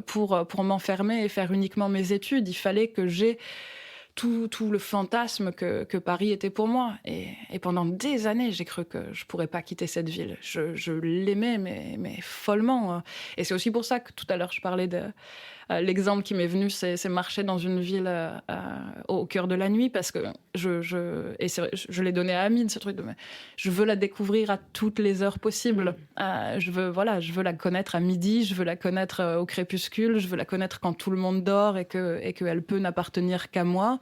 pour m'enfermer et faire uniquement mes études. Il fallait que j'ai tout le fantasme que Paris était pour moi. Et pendant des années, j'ai cru que je pourrais pas quitter cette ville. Je l'aimais, mais follement. Et c'est aussi pour ça que tout à l'heure, je parlais de... l'exemple qui m'est venu, c'est marcher dans une ville au cœur de la nuit, parce que je l'ai donné à Hamid, ce truc de... Je veux la découvrir à toutes les heures possibles. Je veux la connaître à midi, je veux la connaître au crépuscule, je veux la connaître quand tout le monde dort et qu'elle peut n'appartenir qu'à moi.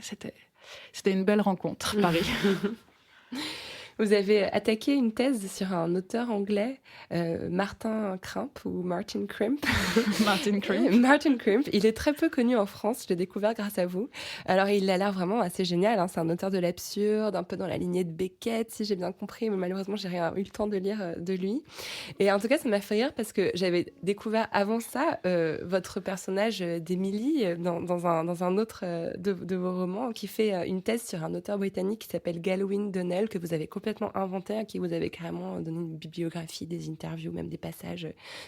C'était une belle rencontre, Paris. Vous avez attaqué une thèse sur un auteur anglais, Martin Crimp. Martin Crimp. Martin Crimp. Il est très peu connu en France, je l'ai découvert grâce à vous. Alors, il a l'air vraiment assez génial, hein. C'est un auteur de l'absurde, un peu dans la lignée de Beckett, si j'ai bien compris, mais malheureusement, j'ai rien eu le temps de lire de lui. Et en tout cas, ça m'a fait rire parce que j'avais découvert avant ça votre personnage d'Emily dans un autre de vos romans, qui fait une thèse sur un auteur britannique qui s'appelle Galwin Donnell, que vous avez complètement inventé, à qui vous avez carrément donné une bibliographie, des interviews, même des passages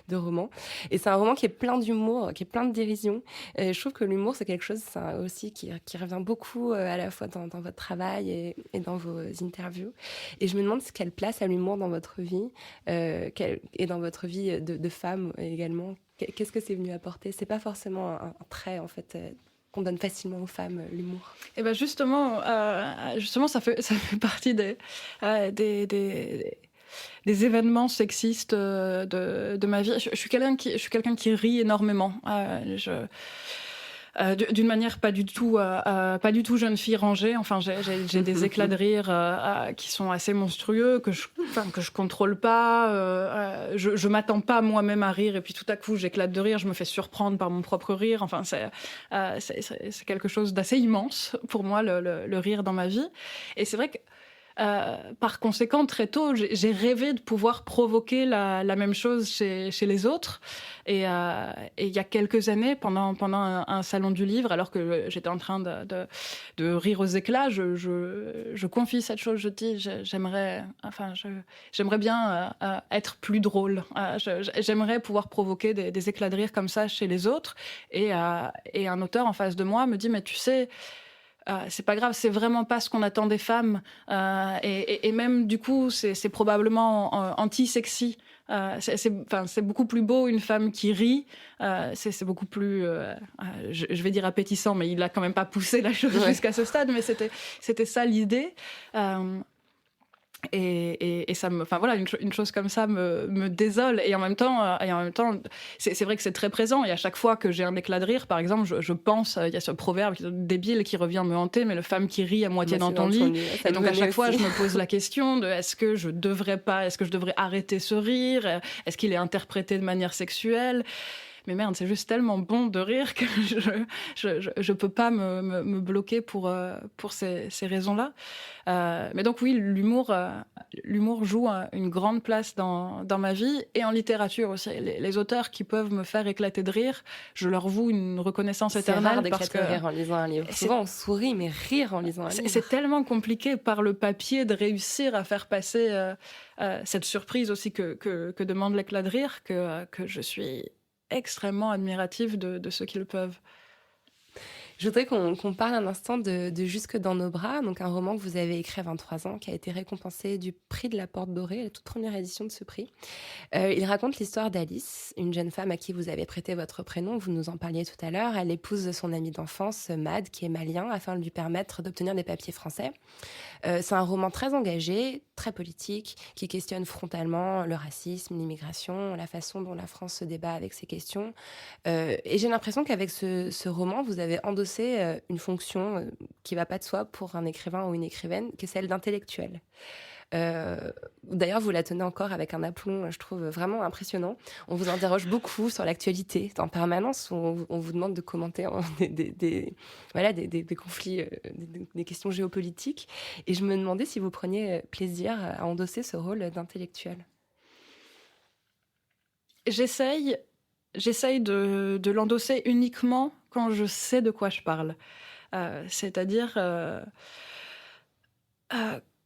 de romans. Et c'est un roman qui est plein d'humour, qui est plein de dérision. Et je trouve que l'humour, c'est quelque chose aussi qui revient beaucoup à la fois dans votre travail et dans vos interviews. Et je me demande quelle place a l'humour dans votre vie et dans votre vie de femme également. Qu'est-ce que c'est venu apporter ? C'est pas forcément un trait, en fait, qu'on donne facilement aux femmes, l'humour. Et ben justement, ça fait partie des événements sexistes de ma vie. Je suis quelqu'un qui rit énormément. D'une manière pas du tout jeune fille rangée. Enfin, j'ai des éclats de rire qui sont assez monstrueux, que je contrôle pas. Je m'attends pas moi-même à rire et puis tout à coup j'éclate de rire. Je me fais surprendre par mon propre rire. Enfin, c'est quelque chose d'assez immense pour moi, le rire dans ma vie. Et c'est vrai que par conséquent, très tôt, j'ai rêvé de pouvoir provoquer la même chose chez les autres. Et il y a quelques années, pendant un salon du livre, alors que j'étais en train de rire aux éclats, je confie cette chose. Je dis, j'aimerais bien être plus drôle. J'aimerais pouvoir provoquer des éclats de rire comme ça chez les autres. Et un auteur en face de moi me dit, mais tu sais... c'est pas grave, c'est vraiment pas ce qu'on attend des femmes. Et même, du coup, c'est probablement anti-sexy. C'est beaucoup plus beau une femme qui rit. C'est beaucoup plus, je vais dire appétissant, mais il a quand même pas poussé la chose jusqu'à ce stade. Mais c'était ça l'idée. Et ça me, enfin voilà, une chose comme ça me désole. Et en même temps, c'est vrai que c'est très présent. Et à chaque fois que j'ai un éclat de rire, par exemple, je pense, il y a ce proverbe débile qui revient me hanter, mais le femme qui rit à moitié dans ton lit. Et donc à chaque fois, je me pose la question de est-ce que je devrais arrêter ce rire? Est-ce qu'il est interprété de manière sexuelle? Mais merde, c'est juste tellement bon de rire que je peux pas me bloquer pour ces raisons-là. Mais donc oui, l'humour joue une grande place dans ma vie et en littérature aussi. Les auteurs qui peuvent me faire éclater de rire, je leur voue une reconnaissance éternelle. C'est rare d'éclater de rire en lisant un livre. Souvent on sourit, mais rire en lisant un livre. C'est tellement compliqué par le papier de réussir à faire passer cette surprise aussi que demande l'éclat de rire que je suis extrêmement admirative de ceux qui le peuvent. Je voudrais qu'on parle un instant de Jusque dans nos bras, donc un roman que vous avez écrit à 23 ans, qui a été récompensé du prix de la Porte Dorée, la toute première édition de ce prix. Il raconte l'histoire d'Alice, une jeune femme à qui vous avez prêté votre prénom, vous nous en parliez tout à l'heure. Elle épouse son ami d'enfance, Mad, qui est malien, afin de lui permettre d'obtenir des papiers français. C'est un roman très engagé, très politique, qui questionne frontalement le racisme, l'immigration, la façon dont la France se débat avec ces questions. Et j'ai l'impression qu'avec ce roman, vous avez endossé une fonction qui ne va pas de soi pour un écrivain ou une écrivaine, qui est celle d'intellectuel. D'ailleurs, vous la tenez encore avec un aplomb, je trouve vraiment impressionnant. On vous interroge beaucoup sur l'actualité en permanence. On vous demande de commenter des conflits, des questions géopolitiques. Et je me demandais si vous preniez plaisir à endosser ce rôle d'intellectuel. J'essaye de l'endosser uniquement quand je sais de quoi je parle. C'est-à-dire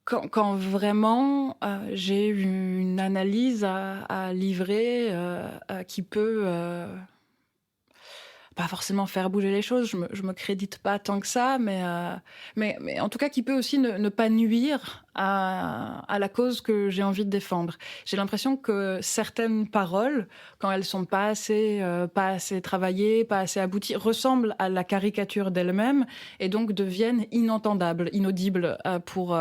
quand vraiment j'ai une analyse à livrer qui peut pas forcément faire bouger les choses, je me crédite pas tant que ça, mais en tout cas qui peut aussi ne pas nuire à la cause que j'ai envie de défendre. J'ai l'impression que certaines paroles, quand elles sont pas assez travaillées, pas assez abouties, ressemblent à la caricature d'elles-mêmes et donc deviennent inaudibles pour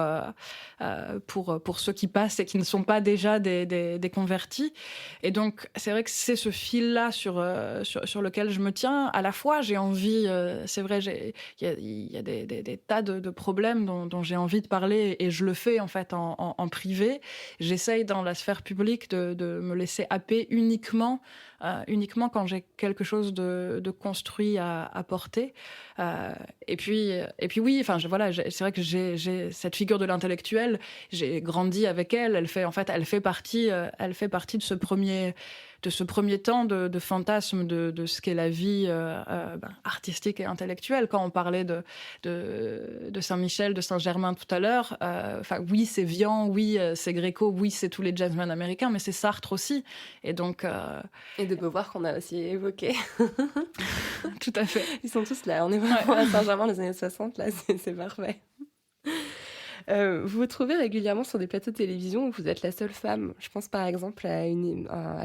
ceux qui passent et qui ne sont pas déjà des convertis. Et donc c'est vrai que c'est ce fil-là sur lequel je me tiens. À la fois, j'ai envie, c'est vrai, il y a des tas de problèmes dont j'ai envie de parler et je le fais en fait en privé. J'essaye dans la sphère publique de me laisser happer uniquement quand j'ai quelque chose de construit à porter. Et puis oui, enfin c'est vrai que j'ai cette figure de l'intellectuel. J'ai grandi avec elle. Elle fait partie de ce premier temps de fantasme de ce qu'est la vie artistique et intellectuelle. Quand on parlait de Saint-Michel, de Saint-Germain tout à l'heure, oui, c'est Vian, oui, c'est Gréco, oui, c'est tous les jazzmen américains, mais c'est Sartre aussi. Et donc... Et de Beauvoir qu'on a aussi évoqué. Tout à fait. Ils sont tous là. On est vraiment à Saint-Germain des années 60, là, c'est parfait. Vous vous trouvez régulièrement sur des plateaux de télévision où vous êtes la seule femme. Je pense par exemple à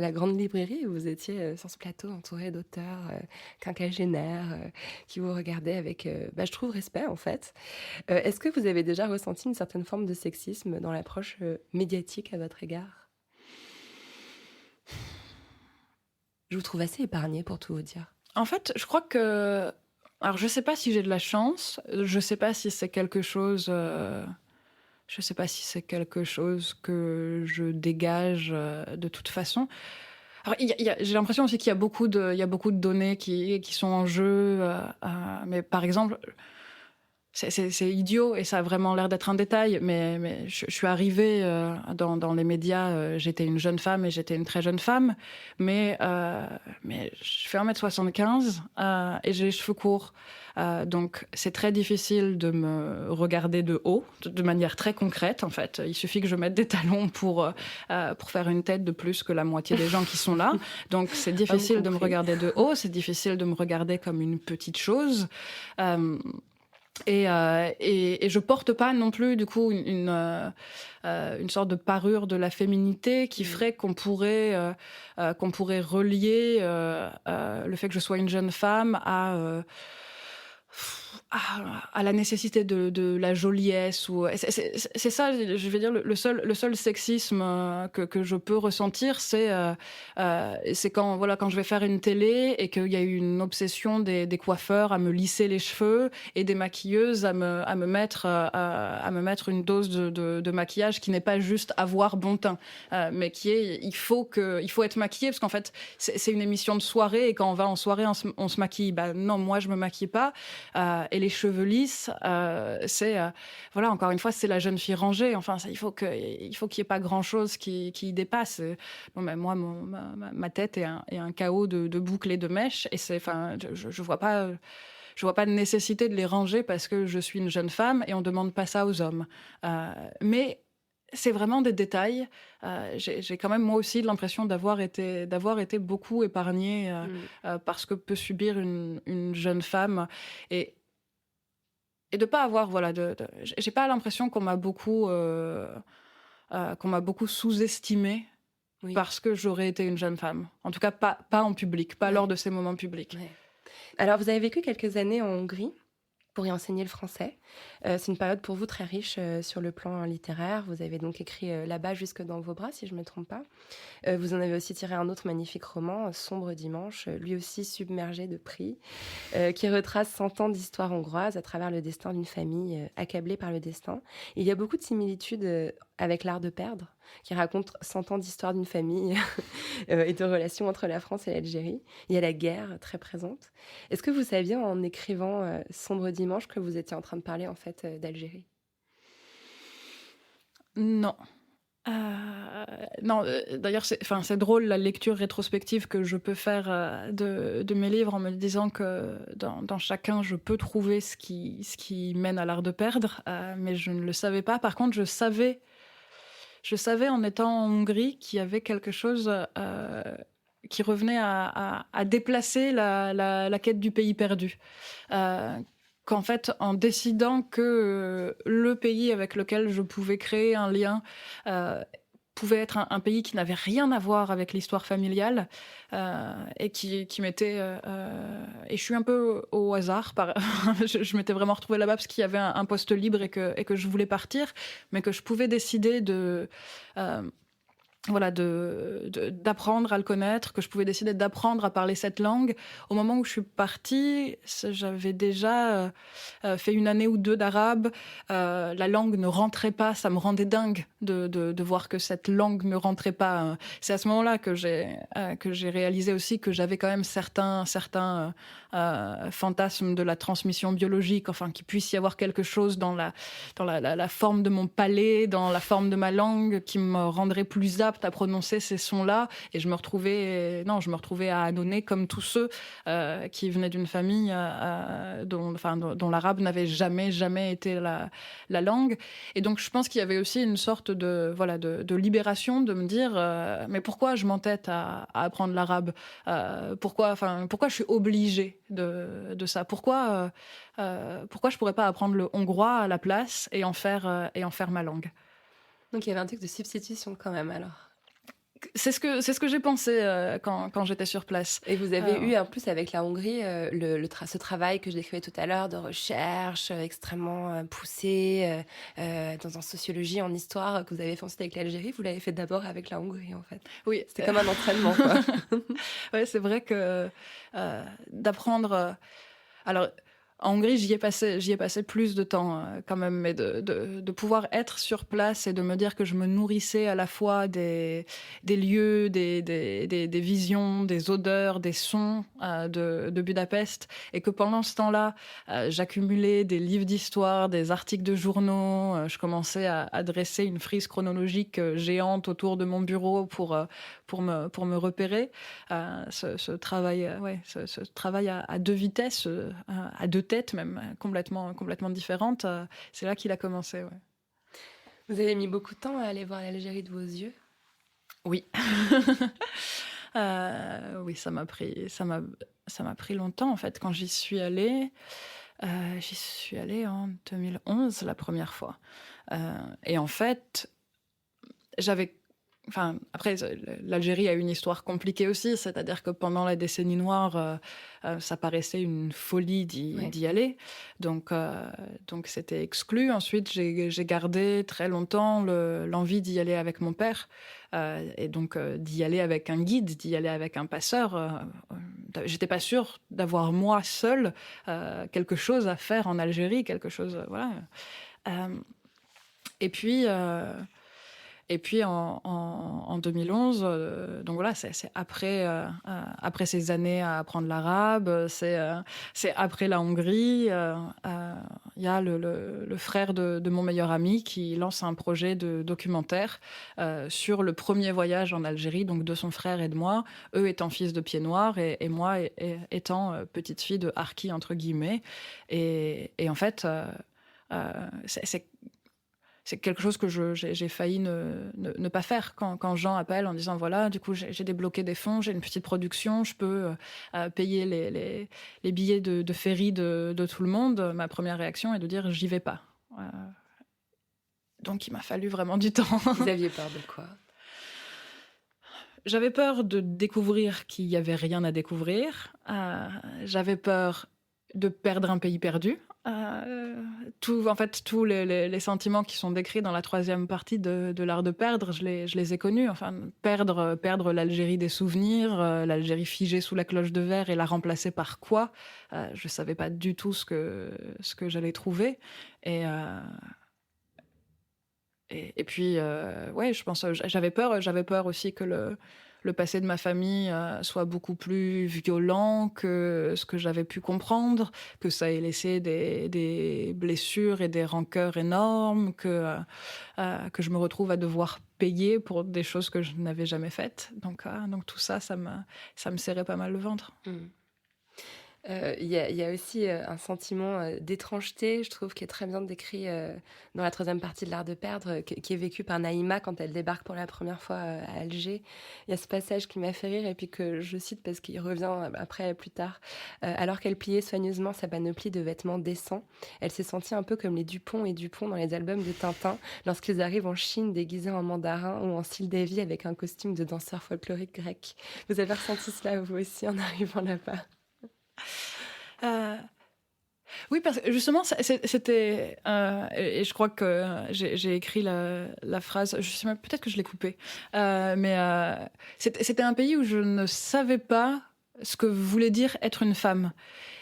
la Grande Librairie où vous étiez sur ce plateau entouré d'auteurs quinquagénaires qui vous regardaient avec, je trouve, respect en fait. Est-ce que vous avez déjà ressenti une certaine forme de sexisme dans l'approche médiatique à votre égard ? Je vous trouve assez épargnée pour tout vous dire. En fait, je crois que... Alors, je ne sais pas si j'ai de la chance. Je ne sais pas si c'est quelque chose... Je ne sais pas si c'est quelque chose que je dégage de toute façon. Alors, j'ai l'impression aussi qu'il y a beaucoup de données qui sont en jeu. Mais par exemple, c'est idiot et ça a vraiment l'air d'être un détail. Mais je suis arrivée dans les médias. J'étais une jeune femme et j'étais une très jeune femme. Mais je fais 1m75 et j'ai les cheveux courts. Donc, c'est très difficile de me regarder de haut, de manière très concrète, en fait. Il suffit que je mette des talons pour faire une tête de plus que la moitié des gens qui sont là. Donc, c'est difficile de me regarder de haut, c'est difficile de me regarder comme une petite chose. Et je porte pas non plus, du coup, une sorte de parure de la féminité qui ferait qu'on pourrait relier le fait que je sois une jeune femme à à la nécessité de la joliesse. C'est ça, je vais dire, le seul sexisme que je peux ressentir, c'est quand je vais faire une télé et qu'il y a eu une obsession des coiffeurs à me lisser les cheveux et des maquilleuses à me mettre une dose de maquillage qui n'est pas juste avoir bon teint, mais qui est il faut être maquillé, parce qu'en fait c'est une émission de soirée, et quand on va en soirée on se maquille. Non, moi je me maquille pas, et les cheveux lisses, voilà, encore une fois, c'est la jeune fille rangée. Enfin, il faut qu'il y ait pas grand chose qui y dépasse. Moi, ma tête est un chaos de boucles et de mèches, et je vois pas de nécessité de les ranger parce que je suis une jeune femme, et on demande pas ça aux hommes. Mais c'est vraiment des détails. J'ai quand même moi aussi l'impression d'avoir été beaucoup épargnée par ce que peut subir une jeune femme, et de pas avoir, voilà, j'ai pas l'impression qu'on m'a beaucoup sous-estimée. Oui. Parce que j'aurais été une jeune femme. En tout cas, pas en public, pas lors de ces moments publics. Ouais. Alors, vous avez vécu quelques années en Hongrie pour y enseigner le français. C'est une période pour vous très riche sur le plan littéraire. Vous avez donc écrit là-bas jusque dans vos bras, si je ne me trompe pas. Vous en avez aussi tiré un autre magnifique roman, Sombre dimanche, lui aussi submergé de prix, qui retrace 100 ans d'histoire hongroise à travers le destin d'une famille accablée par le destin. Il y a beaucoup de similitudes avec L'Art de perdre, qui raconte 100 ans d'histoire d'une famille et de relations entre la France et l'Algérie. Il y a la guerre très présente. Est-ce que vous saviez en écrivant Sombre dimanche que vous étiez en train de parler en fait d'Algérie ? Non. Non, d'ailleurs, c'est drôle la lecture rétrospective que je peux faire de mes livres, en me disant que dans chacun, je peux trouver ce qui mène à l'art de perdre, mais je ne le savais pas. Par contre, je savais en étant en Hongrie qu'il y avait quelque chose qui revenait à déplacer la quête du pays perdu. Qu'en fait, en décidant que le pays avec lequel je pouvais créer un lien pouvait être un pays qui n'avait rien à voir avec l'histoire familiale, et qui m'était... et je suis un peu au hasard. Je m'étais vraiment retrouvée là-bas parce qu'il y avait un poste libre et que je voulais partir, mais que je pouvais décider d'apprendre à le connaître, que je pouvais décider d'apprendre à parler cette langue. Au moment où je suis partie, j'avais déjà fait une année ou deux d'arabe. La langue ne rentrait pas, ça me rendait dingue de voir que cette langue ne rentrait pas. C'est à ce moment-là que j'ai réalisé aussi que j'avais quand même certains fantasmes de la transmission biologique, enfin qu'il puisse y avoir quelque chose dans la forme de mon palais, dans la forme de ma langue, qui me rendrait plus apte à prononcer ces sons-là. Et je me retrouvais à ânonner comme tous ceux qui venaient d'une famille dont l'arabe n'avait jamais été la langue. Et donc je pense qu'il y avait aussi une sorte de libération, de me dire mais pourquoi je m'entête à apprendre l'arabe, pourquoi je suis obligée de ça, pourquoi je pourrais pas apprendre le hongrois à la place et en faire ma langue. Donc il y avait un truc de substitution quand même, alors. C'est ce que j'ai pensé quand j'étais sur place. Et vous avez eu en plus avec la Hongrie ce travail que je décrivais tout à l'heure de recherche extrêmement poussé en sociologie, en histoire, que vous avez fait ensuite avec l'Algérie. Vous l'avez fait d'abord avec la Hongrie en fait. Oui, c'était comme un entraînement, quoi. Ouais, c'est vrai que d'apprendre. Alors. En Hongrie, j'y ai passé plus de temps quand même, mais de pouvoir être sur place et de me dire que je me nourrissais à la fois des lieux, des visions, des odeurs, des sons de Budapest, et que pendant ce temps-là, j'accumulais des livres d'histoire, des articles de journaux, je commençais à dresser une frise chronologique géante autour de mon bureau pour me repérer. Ce travail à deux vitesses, à deux têtes même, complètement différentes, c'est là qu'il a commencé. Ouais. Vous avez mis beaucoup de temps à aller voir l'Algérie de vos yeux ? Oui. Oui, ça m'a pris longtemps en fait. Quand j'y suis allée en 2011 la première fois. Et en fait, j'avais Enfin, après, l'Algérie a une histoire compliquée aussi, c'est-à-dire que pendant la décennie noire, ça paraissait une folie d'y aller. Donc c'était exclu. Ensuite, j'ai gardé très longtemps l'envie d'y aller avec mon père. Et donc d'y aller avec un guide, d'y aller avec un passeur. J'étais pas sûre d'avoir moi seule quelque chose à faire en Algérie, quelque chose, voilà. Et puis en 2011, donc voilà, c'est après ces années à apprendre l'arabe, c'est après la Hongrie. Il y a le frère de mon meilleur ami qui lance un projet de documentaire sur le premier voyage en Algérie, donc de son frère et de moi, eux étant fils de pieds noirs et moi étant petite fille de harki entre guillemets. Et en fait, c'est quelque chose que j'ai failli ne pas faire quand Jean appelle en disant voilà, du coup j'ai débloqué des fonds, j'ai une petite production, je peux payer les billets de ferry de tout le monde. Ma première réaction est de dire j'y vais pas. Donc il m'a fallu vraiment du temps. Vous aviez peur de quoi ? J'avais peur de découvrir qu'il y avait rien à découvrir. J'avais peur de perdre un pays perdu. Tous les sentiments qui sont décrits dans la troisième partie de l'art de perdre, je les ai connus. Enfin, perdre l'Algérie des souvenirs, l'Algérie figée sous la cloche de verre et la remplacer par quoi ? Je savais pas du tout ce que j'allais trouver. Et puis, ouais, je pense, j'avais peur aussi que le passé de ma famille soit beaucoup plus violent que ce que j'avais pu comprendre, que ça ait laissé des blessures et des rancœurs énormes, que je me retrouve à devoir payer pour des choses que je n'avais jamais faites. Donc tout ça, ça me serrait pas mal le ventre. Il y a aussi un sentiment d'étrangeté, je trouve, qui est très bien décrit dans la troisième partie de l'art de perdre, qui est vécu par Naïma quand elle débarque pour la première fois à Alger. Il y a ce passage qui m'a fait rire et puis que je cite parce qu'il revient après, plus tard. Alors qu'elle pliait soigneusement sa panoplie de vêtements décents, elle s'est sentie un peu comme les Dupont et Dupont dans les albums de Tintin lorsqu'ils arrivent en Chine déguisés en mandarin ou en style Davy avec un costume de danseur folklorique grec. Vous avez ressenti cela vous aussi en arrivant là-bas ? Oui, parce que justement, c'était... et je crois que j'ai écrit la phrase, je sais même, peut-être que je l'ai coupée, mais c'était un pays où je ne savais pas ce que voulait dire être une femme.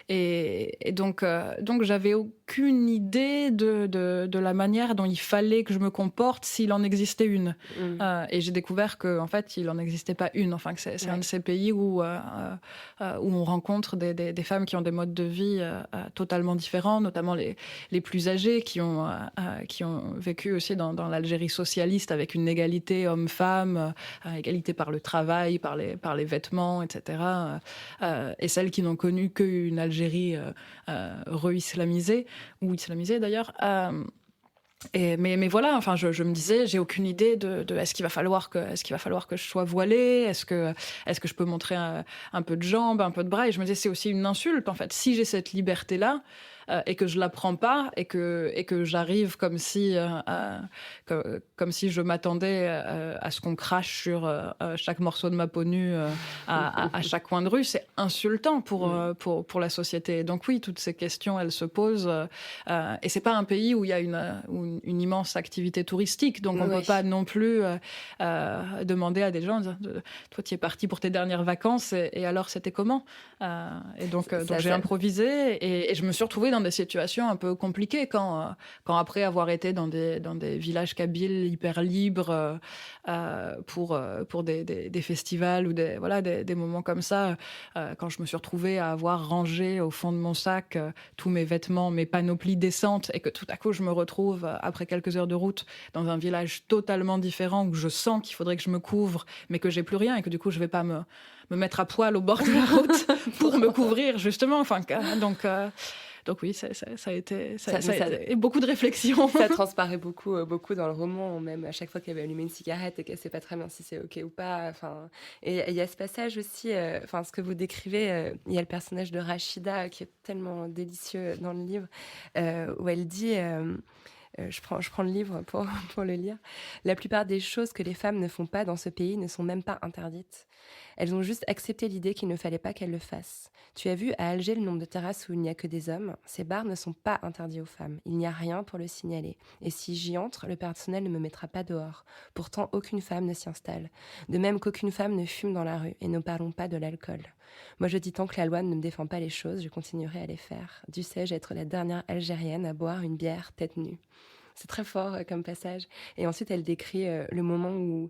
Et donc j'avais aucune idée de la manière dont il fallait que je me comporte s'il en existait une. Et j'ai découvert qu'en fait, il n'en existait pas une. Enfin, que c'est un de ces pays où on rencontre des femmes qui ont des modes de vie totalement différents, notamment les plus âgées, qui ont vécu aussi dans l'Algérie socialiste avec une égalité homme-femme, égalité par le travail, par les vêtements, etc. Et celles qui n'ont connu qu'une Algérie re-islamisée, ou islamisée d'ailleurs. Mais voilà, enfin, je me disais, j'ai aucune idée de est-ce qu'il va falloir que je sois voilée, est-ce que je peux montrer un peu de jambes, un peu de bras, et je me disais, c'est aussi une insulte, en fait. Si j'ai cette liberté-là, et que je la prends pas, et que j'arrive comme si je m'attendais à ce qu'on crache sur chaque morceau de ma peau nue à chaque coin de rue, c'est insultant pour la société. Donc oui, toutes ces questions, elles se posent, et c'est pas un pays où il y a une immense activité touristique, donc on peut pas non plus demander à des gens, toi tu es parti pour tes dernières vacances, et alors c'était comment? Et donc j'ai improvisé, et je me suis retrouvée dans des situations un peu compliquées quand après avoir été dans des villages kabyles hyper libres pour des festivals ou des moments comme ça, quand je me suis retrouvée à avoir rangé au fond de mon sac tous mes vêtements, mes panoplies décentes, et que tout à coup je me retrouve après quelques heures de route dans un village totalement différent où je sens qu'il faudrait que je me couvre mais que j'ai plus rien, et que du coup je vais pas me mettre à poil au bord de la route pour me couvrir, justement. Enfin, donc oui, ça a été et beaucoup de réflexions. Ça transparaît beaucoup dans le roman, même à chaque fois qu'elle va allumer une cigarette et qu'elle sait pas très bien si c'est ok ou pas. Enfin, et il y a ce passage aussi, ce que vous décrivez, il y a le personnage de Rachida qui est tellement délicieux dans le livre, où elle dit je prends le livre pour le lire. La plupart des choses que les femmes ne font pas dans ce pays ne sont même pas interdites. Elles ont juste accepté l'idée qu'il ne fallait pas qu'elles le fassent. Tu as vu à Alger le nombre de terrasses où il n'y a que des hommes. Ces bars ne sont pas interdits aux femmes. Il n'y a rien pour le signaler. Et si j'y entre, le personnel ne me mettra pas dehors. Pourtant, aucune femme ne s'y installe. De même qu'aucune femme ne fume dans la rue. Et ne parlons pas de l'alcool. Moi, je dis tant que la loi ne me défend pas les choses, je continuerai à les faire. Dussé-je être la dernière Algérienne à boire une bière tête nue. C'est très fort comme passage. Et ensuite, elle décrit le moment où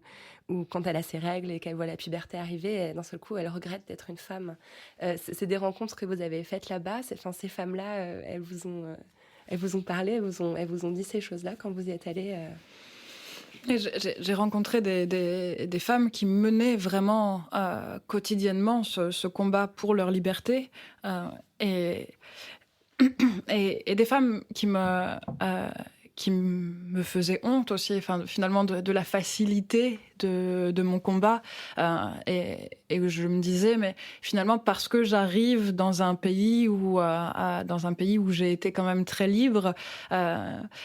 quand elle a ses règles et qu'elle voit la puberté arriver, d'un seul coup, elle regrette d'être une femme. C'est des rencontres que vous avez faites là-bas. Ces femmes-là, elles vous ont parlé, elles vous ont dit ces choses-là quand vous y êtes allée. Et j'ai rencontré des femmes qui menaient vraiment quotidiennement ce combat pour leur liberté et des femmes qui me faisaient honte aussi, finalement de la facilité de mon combat et je me disais mais finalement parce que j'arrive dans un pays où j'ai été quand même très libre,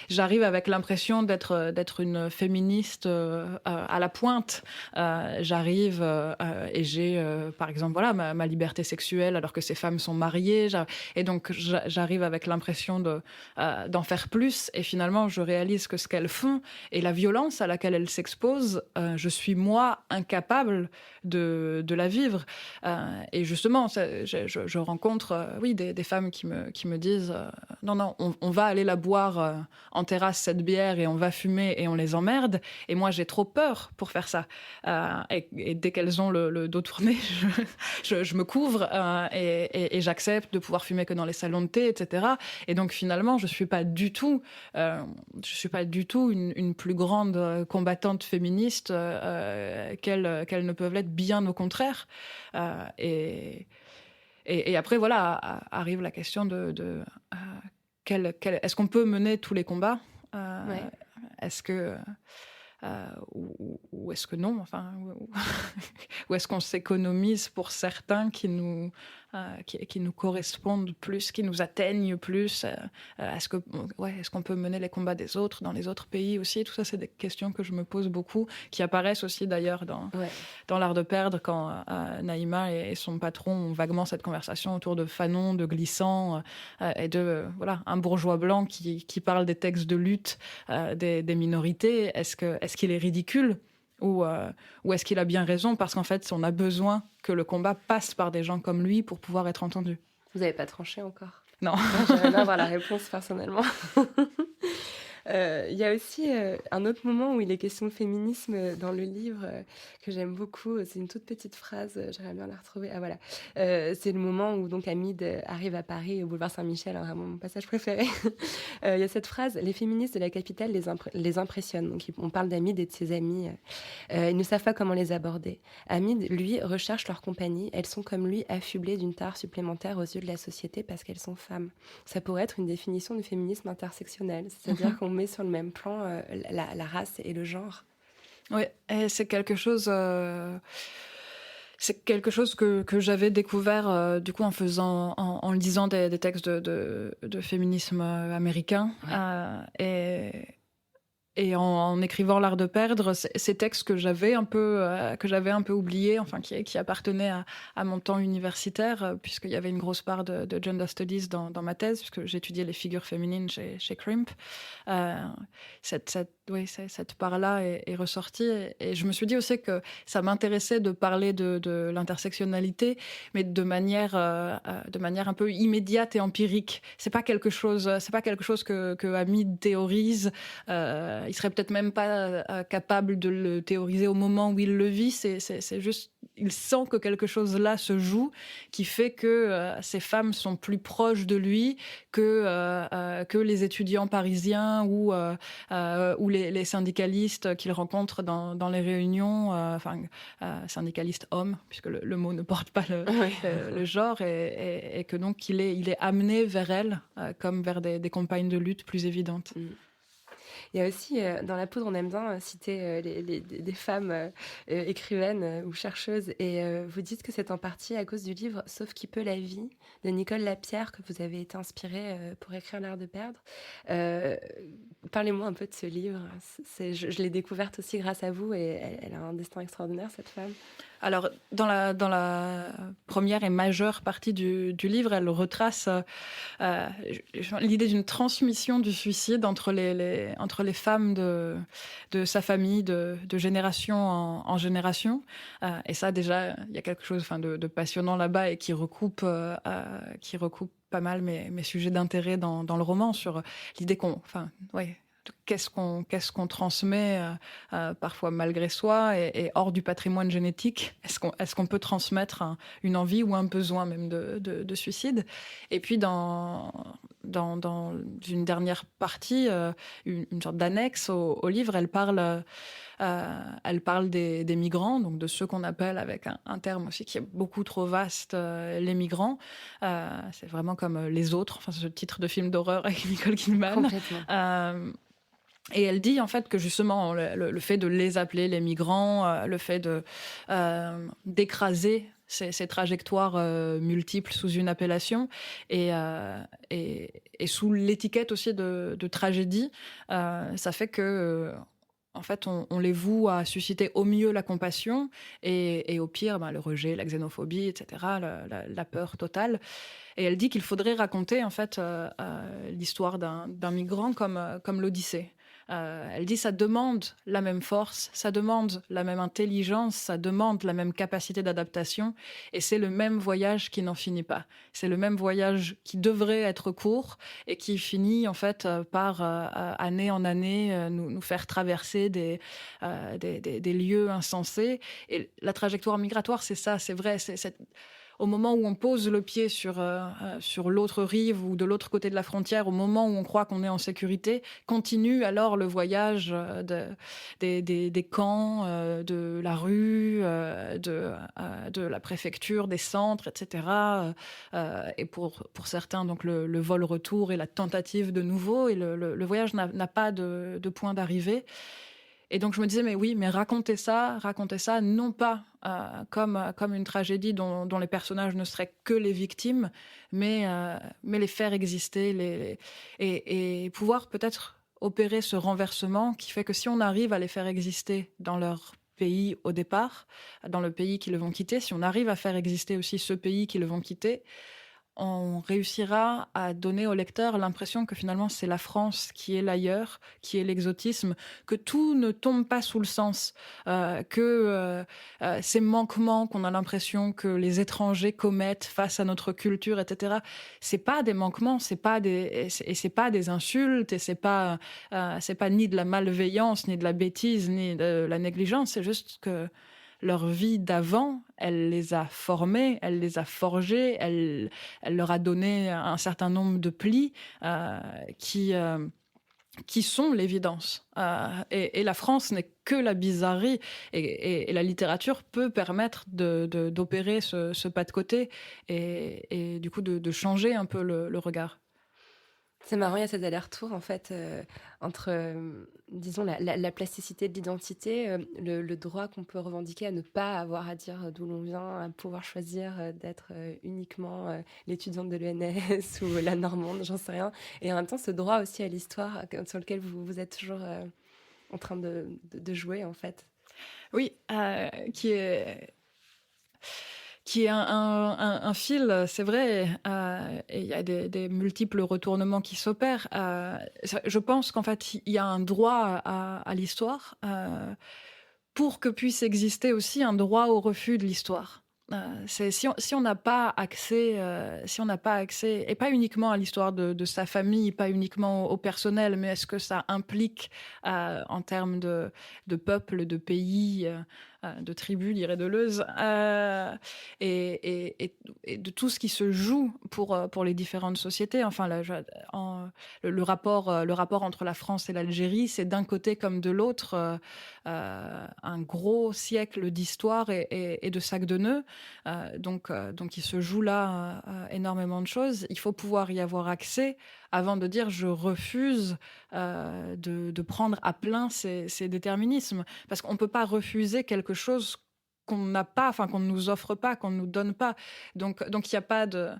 j'arrive avec l'impression d'être une féministe à la pointe. J'arrive et j'ai par exemple voilà ma liberté sexuelle alors que ces femmes sont mariées et donc j'arrive avec l'impression d'en faire plus et finalement je réalise que ce qu'elles font et la violence à laquelle elles s'exposent, je suis moi incapable de la vivre. Et justement, je rencontre des femmes qui me disent non, on va aller la boire en terrasse cette bière et on va fumer et on les emmerde. Et moi, j'ai trop peur pour faire ça. Et dès qu'elles ont le dos tourné, je me couvre et j'accepte de pouvoir fumer que dans les salons de thé, etc. Et donc finalement, je suis pas du tout une plus grande combattante féministe qu'elles ne peuvent l'être, bien au contraire. Et après, voilà, arrive la question de est-ce qu'on peut mener tous les combats Ouais. Est-ce que... ou est-ce que non, ou est-ce qu'on s'économise pour certains qui nous correspondent plus, qui nous atteignent plus, est-ce qu'on peut mener les combats des autres dans les autres pays aussi? Tout ça, c'est des questions que je me pose beaucoup, qui apparaissent aussi d'ailleurs dans l'art de perdre, quand Naïma et son patron ont vaguement cette conversation autour de Fanon, de Glissant, et de un bourgeois blanc qui parle des textes de lutte des minorités. Est-ce qu'il est ridicule ou est-ce qu'il a bien raison, parce qu'en fait on a besoin que le combat passe par des gens comme lui pour pouvoir être entendu. Vous n'avez pas tranché encore? Non. J'aimerais bien avoir la réponse personnellement. Il y a aussi un autre moment où il est question de féminisme dans le livre que j'aime beaucoup. C'est une toute petite phrase, j'aimerais bien la retrouver. Ah voilà, c'est le moment où donc Hamid arrive à Paris, au boulevard Saint-Michel, vraiment mon passage préféré. Il y a cette phrase: les féministes de la capitale les impressionnent. Donc on parle d'Hamid et de ses amis. Ils ne savent pas comment les aborder. Hamid, lui, recherche leur compagnie. Elles sont comme lui affublées d'une tare supplémentaire aux yeux de la société parce qu'elles sont femmes. Ça pourrait être une définition du féminisme intersectionnel, c'est-à-dire qu'on met sur le même plan la race et le genre. Oui, et c'est quelque chose que j'avais découvert du coup en lisant des textes de féminisme américain. Ouais. Et en écrivant l'art de perdre, ces textes que j'avais un peu oubliés, qui appartenaient à mon temps universitaire, puisqu'il y avait une grosse part de gender studies dans ma thèse, puisque j'étudiais les figures féminines chez Crimp. Cette part-là est ressortie, et je me suis dit aussi que ça m'intéressait de parler de l'intersectionnalité, mais de manière un peu immédiate et empirique. C'est pas quelque chose que Hamid théorise. Il serait peut-être même pas capable de le théoriser au moment où il le vit. C'est juste, il sent que quelque chose là se joue, qui fait que ces femmes sont plus proches de lui que les étudiants parisiens ou les syndicalistes qu'il rencontre dans les réunions, syndicalistes hommes, puisque le mot ne porte pas le genre, et que donc il est amené vers elles comme vers des compagnes de lutte plus évidentes. Il y a aussi, dans La Poudre, on aime bien citer des femmes écrivaines ou chercheuses. Et vous dites que c'est en partie à cause du livre Sauf qui peut la vie de Nicole Lapierre que vous avez été inspirée pour écrire L'art de perdre. Parlez-moi un peu de ce livre. Je l'ai découverte aussi grâce à vous et elle a un destin extraordinaire, cette femme. Alors, dans la première et majeure partie du livre, elle retrace l'idée d'une transmission du suicide entre les femmes de sa famille, de génération en génération. Et ça, déjà, il y a quelque chose de passionnant là-bas et qui recoupe pas mal mes sujets d'intérêt dans le roman sur l'idée qu'est-ce qu'on transmet parfois malgré soi et hors du patrimoine génétique. Est-ce qu'on peut transmettre une envie ou un besoin même de suicide? Et puis dans une dernière partie, une sorte d'annexe au livre, elle parle des migrants, donc de ceux qu'on appelle avec un terme aussi qui est beaucoup trop vaste, les migrants. C'est vraiment comme les autres, c'est ce titre de film d'horreur avec Nicole Kidman. Complètement. Et elle dit en fait que justement le fait de les appeler les migrants, le fait d'écraser ces trajectoires multiples sous une appellation et sous l'étiquette aussi de tragédie, ça fait que en fait, on les voue à susciter au mieux la compassion et au pire, le rejet, la xénophobie, etc., la peur totale. Et elle dit qu'il faudrait raconter en fait l'histoire d'un migrant comme l'Odyssée. Elle dit ça demande la même force, ça demande la même intelligence, ça demande la même capacité d'adaptation, et c'est le même voyage qui n'en finit pas. C'est le même voyage qui devrait être court et qui finit en fait par année en année nous faire traverser des lieux insensés. Et la trajectoire migratoire, c'est ça, c'est vrai, c'est au moment où on pose le pied sur l'autre rive ou de l'autre côté de la frontière, au moment où on croit qu'on est en sécurité, continue alors le voyage des camps, de la rue, de la préfecture, des centres, etc. Et pour certains, donc le vol-retour et la tentative de nouveau. Et le voyage n'a pas de point d'arrivée. Et donc je me disais, mais raconter ça non pas comme une tragédie dont les personnages ne seraient que les victimes, mais les faire exister, et pouvoir peut-être opérer ce renversement qui fait que si on arrive à les faire exister dans leur pays au départ, dans le pays qu'ils vont quitter, si on arrive à faire exister aussi ce pays qu'ils vont quitter, on réussira à donner au lecteur l'impression que finalement c'est la France qui est l'ailleurs, qui est l'exotisme, que tout ne tombe pas sous le sens, que ces manquements qu'on a l'impression que les étrangers commettent face à notre culture, etc. C'est pas des manquements, c'est pas des insultes, et c'est pas ni de la malveillance, ni de la bêtise, ni de la négligence. C'est juste que leur vie d'avant, elle les a formés, elle les a forgés, elle leur a donné un certain nombre de plis qui sont l'évidence. Et la France n'est que la bizarrerie, et la littérature peut permettre d'opérer ce pas de côté et du coup de changer un peu le regard. C'est marrant, il y a cet aller-retour en fait entre, disons, la plasticité de l'identité, le droit qu'on peut revendiquer à ne pas avoir à dire d'où l'on vient, à pouvoir choisir d'être uniquement l'étudiante de l'ENS ou la Normande, j'en sais rien. Et en même temps, ce droit aussi à l'histoire sur lequel vous êtes toujours en train de jouer en fait. Oui, qui est un fil, c'est vrai, et il y a des multiples retournements qui s'opèrent. Je pense qu'en fait, il y a un droit à l'histoire pour que puisse exister aussi un droit au refus de l'histoire. Si on n'a pas accès, et pas uniquement à l'histoire de sa famille, pas uniquement au personnel, mais est-ce que ça implique en termes de peuple, de pays, de tribus, dirait Deleuze, et de tout ce qui se joue pour les différentes sociétés. Enfin, le rapport entre la France et l'Algérie, c'est d'un côté comme de l'autre un gros siècle d'histoire et de sac de nœuds. Donc il se joue là énormément de choses. Il faut pouvoir y avoir accès avant de dire je refuse de prendre à plein ces déterminismes. Parce qu'on ne peut pas refuser quelque chose qu'on n'a pas, enfin qu'on ne nous offre pas, qu'on ne nous donne pas. Donc il n'y a pas de...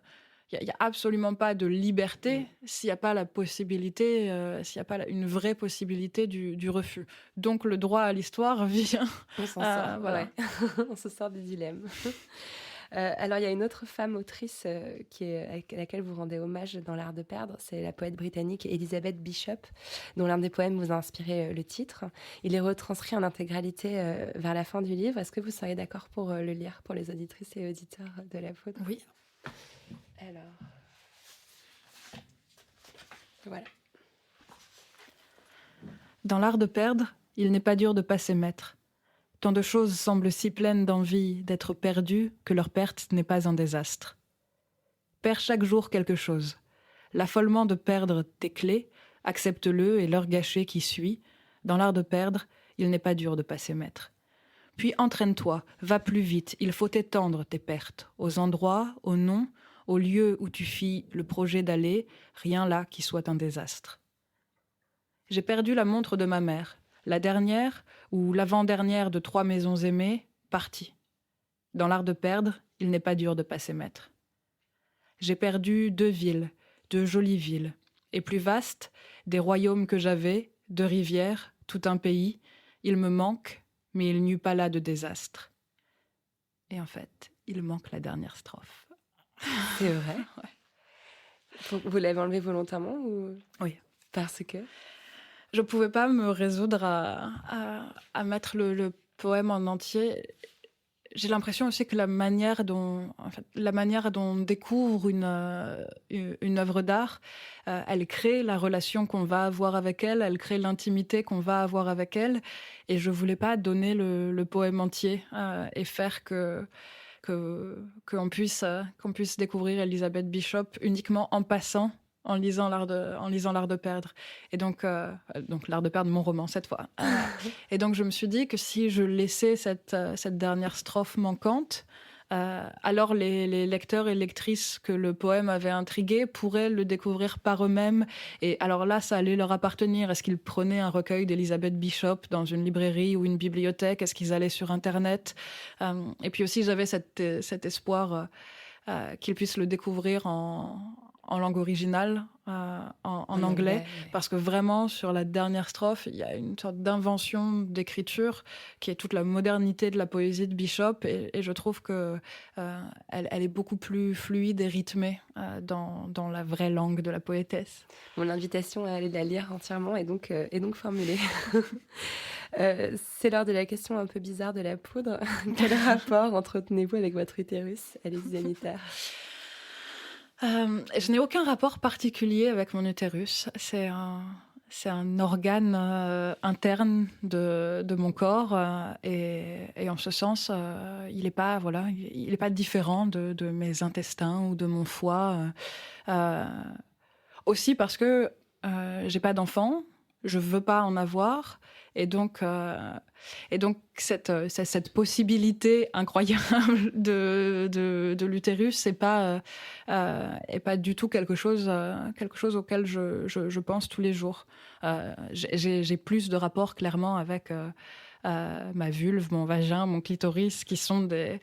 Il n'y a absolument pas de liberté s'il n'y a pas la possibilité, s'il n'y a pas une vraie possibilité du refus. Donc le droit à l'histoire vient... On s'en sort, voilà. ouais. On se sort du dilemme. Alors, il y a une autre femme autrice à laquelle vous rendez hommage dans L'Art de perdre, c'est la poète britannique Elizabeth Bishop, dont l'un des poèmes vous a inspiré le titre. Il est retranscrit en intégralité vers la fin du livre. Est-ce que vous seriez d'accord pour le lire pour les auditrices et auditeurs de La Poudre ? Oui. Alors, voilà. Dans l'art de perdre, il n'est pas dur de passer maître. Tant de choses semblent si pleines d'envie d'être perdues que leur perte n'est pas un désastre. Perds chaque jour quelque chose. L'affolement de perdre tes clés, accepte-le et l'heure gâchée qui suit. Dans l'art de perdre, il n'est pas dur de passer maître. Puis entraîne-toi, va plus vite, il faut étendre tes pertes, aux endroits, aux noms, aux lieux où tu fis le projet d'aller, rien là qui soit un désastre. J'ai perdu la montre de ma mère, la dernière ou l'avant-dernière de 3 maisons aimées, partie. Dans l'art de perdre, il n'est pas dur de passer maître. J'ai perdu 2 villes, 2 jolies villes, et plus vastes, des royaumes que j'avais, 2 rivières, tout un pays. Il me manque, mais il n'y eut pas là de désastre. Et en fait, il manque la dernière strophe. C'est vrai. Ouais. Vous l'avez enlevé volontairement ou... Oui. Parce que... Je ne pouvais pas me résoudre à mettre le poème en entier. J'ai l'impression aussi que la manière dont on découvre une œuvre d'art, elle crée la relation qu'on va avoir avec elle, elle crée l'intimité qu'on va avoir avec elle. Et je ne voulais pas donner le poème entier et faire qu'on puisse découvrir Elizabeth Bishop uniquement en passant, en lisant l'art de perdre. Et donc l'art de perdre, mon roman cette fois. Et donc je me suis dit que si je laissais cette dernière strophe manquante, alors les lecteurs et lectrices que le poème avait intrigués pourraient le découvrir par eux-mêmes. Et alors là, ça allait leur appartenir. Est-ce qu'ils prenaient un recueil d'Elizabeth Bishop dans une librairie ou une bibliothèque ? Est-ce qu'ils allaient sur Internet ? Et puis aussi, j'avais cet espoir qu'ils puissent le découvrir en langue originale, en anglais, ouais. Parce que vraiment, sur la dernière strophe, il y a une sorte d'invention d'écriture qui est toute la modernité de la poésie de Bishop, et je trouve que elle est beaucoup plus fluide et rythmée dans la vraie langue de la poétesse. Mon invitation à aller la lire entièrement est donc formulée. C'est l'heure de la question un peu bizarre de La Poudre. Quel rapport entretenez-vous avec votre utérus, Alice Zeniter ? Je n'ai aucun rapport particulier avec mon utérus. C'est un organe interne de mon corps et en ce sens, il n'est pas différent de mes intestins ou de mon foie. Aussi parce que j'ai pas d'enfant, je veux pas en avoir, et donc cette possibilité incroyable de l'utérus, c'est pas du tout quelque chose auquel je pense tous les jours. J'ai plus de rapport clairement avec ma vulve, mon vagin, mon clitoris, qui sont des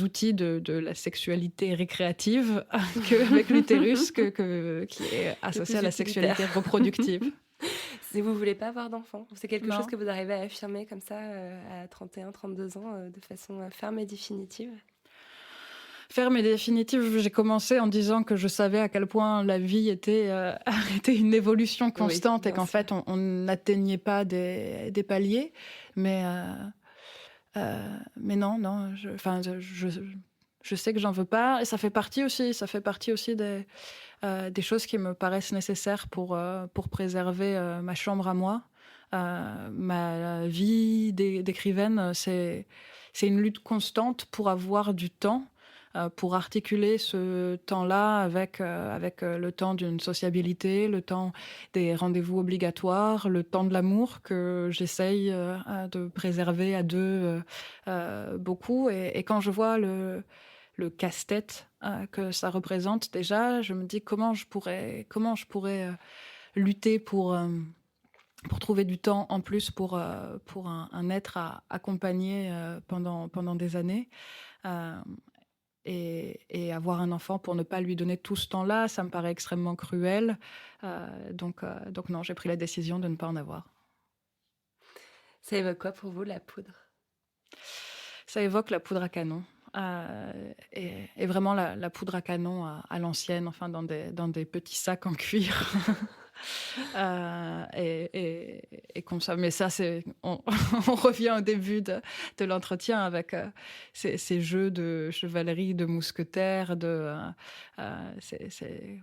outils de la sexualité récréative, qu'avec l'utérus qui est associé à la sexualité reproductive. Si vous voulez pas avoir d'enfant, c'est quelque Non. chose que vous arrivez à affirmer comme ça à 31, 32 ans de façon ferme et définitive ? Ferme et définitive, j'ai commencé en disant que je savais à quel point la vie était une évolution constante, oui, et qu'en fait on n'atteignait pas des paliers, mais non, je sais que j'en veux pas, et ça fait partie aussi des choses qui me paraissent nécessaires pour préserver ma chambre à moi. Ma vie d'écrivaine, c'est une lutte constante pour avoir du temps, pour articuler ce temps-là avec le temps d'une sociabilité, le temps des rendez-vous obligatoires, le temps de l'amour que j'essaye de préserver à deux beaucoup. Et quand je vois le le casse-tête que ça représente déjà. Je me dis comment je pourrais lutter pour trouver du temps en plus pour un être à accompagner pendant des années. Et avoir un enfant pour ne pas lui donner tout ce temps-là, ça me paraît extrêmement cruel. Donc non, j'ai pris la décision de ne pas en avoir. Ça évoque quoi pour vous, la poudre ? Ça évoque la poudre à canon. Et vraiment la poudre à canon à l'ancienne, enfin dans des petits sacs en cuir. Et comme ça. Mais ça, on revient au début de l'entretien avec ces jeux de chevalerie, de mousquetaires, c'est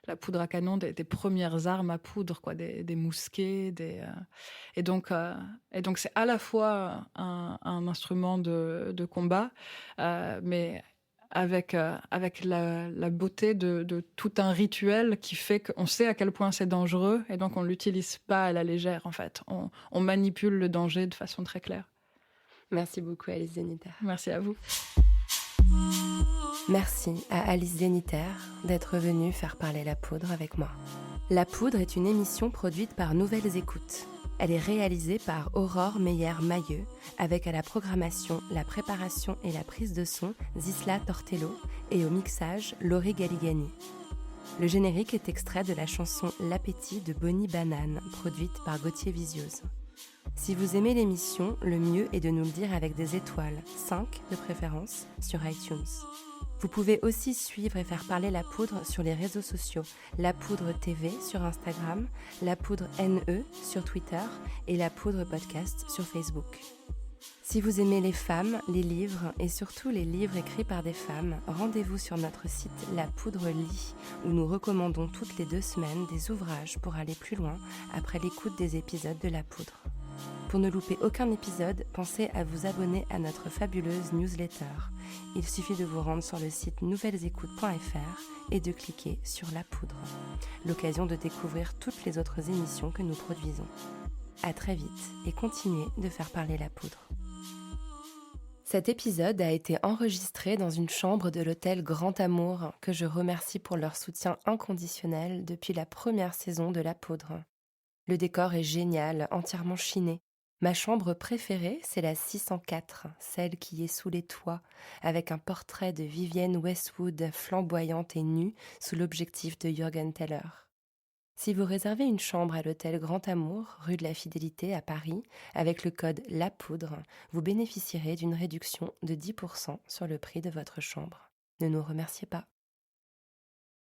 la poudre à canon, des premières armes à poudre, quoi, des mousquets, et donc c'est à la fois un instrument de combat, mais avec la beauté de tout un rituel qui fait qu'on sait à quel point c'est dangereux, et donc on l'utilise pas à la légère, en fait. On manipule le danger de façon très claire. Merci beaucoup, Alice Zeniter. Merci à vous. Merci à Alice Zeniter d'être venue faire parler la poudre avec moi. La poudre est une émission produite par Nouvelles Écoutes. Elle est réalisée par Aurore Meyer-Mailleux, avec à la programmation, la préparation et la prise de son Zisla Tortello et au mixage Laurie Galigani. Le générique est extrait de la chanson L'appétit de Bonnie Banane, produite par Gauthier Visiose. Si vous aimez l'émission, le mieux est de nous le dire avec des étoiles, 5 de préférence, sur iTunes. Vous pouvez aussi suivre et faire parler la poudre sur les réseaux sociaux, La Poudre TV sur Instagram, La Poudre NE sur Twitter et La Poudre Podcast sur Facebook. Si vous aimez les femmes, les livres et surtout les livres écrits par des femmes, rendez-vous sur notre site La Poudre Lit, où nous recommandons toutes les 2 semaines des ouvrages pour aller plus loin après l'écoute des épisodes de La Poudre. Pour ne louper aucun épisode, pensez à vous abonner à notre fabuleuse newsletter. Il suffit de vous rendre sur le site nouvellesécoutes.fr et de cliquer sur La Poudre. L'occasion de découvrir toutes les autres émissions que nous produisons. À très vite et continuez de faire parler la poudre. Cet épisode a été enregistré dans une chambre de l'hôtel Grand Amour, que je remercie pour leur soutien inconditionnel depuis la première saison de La Poudre. Le décor est génial, entièrement chiné. Ma chambre préférée, c'est la 604, celle qui est sous les toits, avec un portrait de Vivienne Westwood flamboyante et nue sous l'objectif de Jürgen Teller. Si vous réservez une chambre à l'hôtel Grand Amour, rue de la Fidélité à Paris, avec le code La Poudre, vous bénéficierez d'une réduction de 10% sur le prix de votre chambre. Ne nous remerciez pas.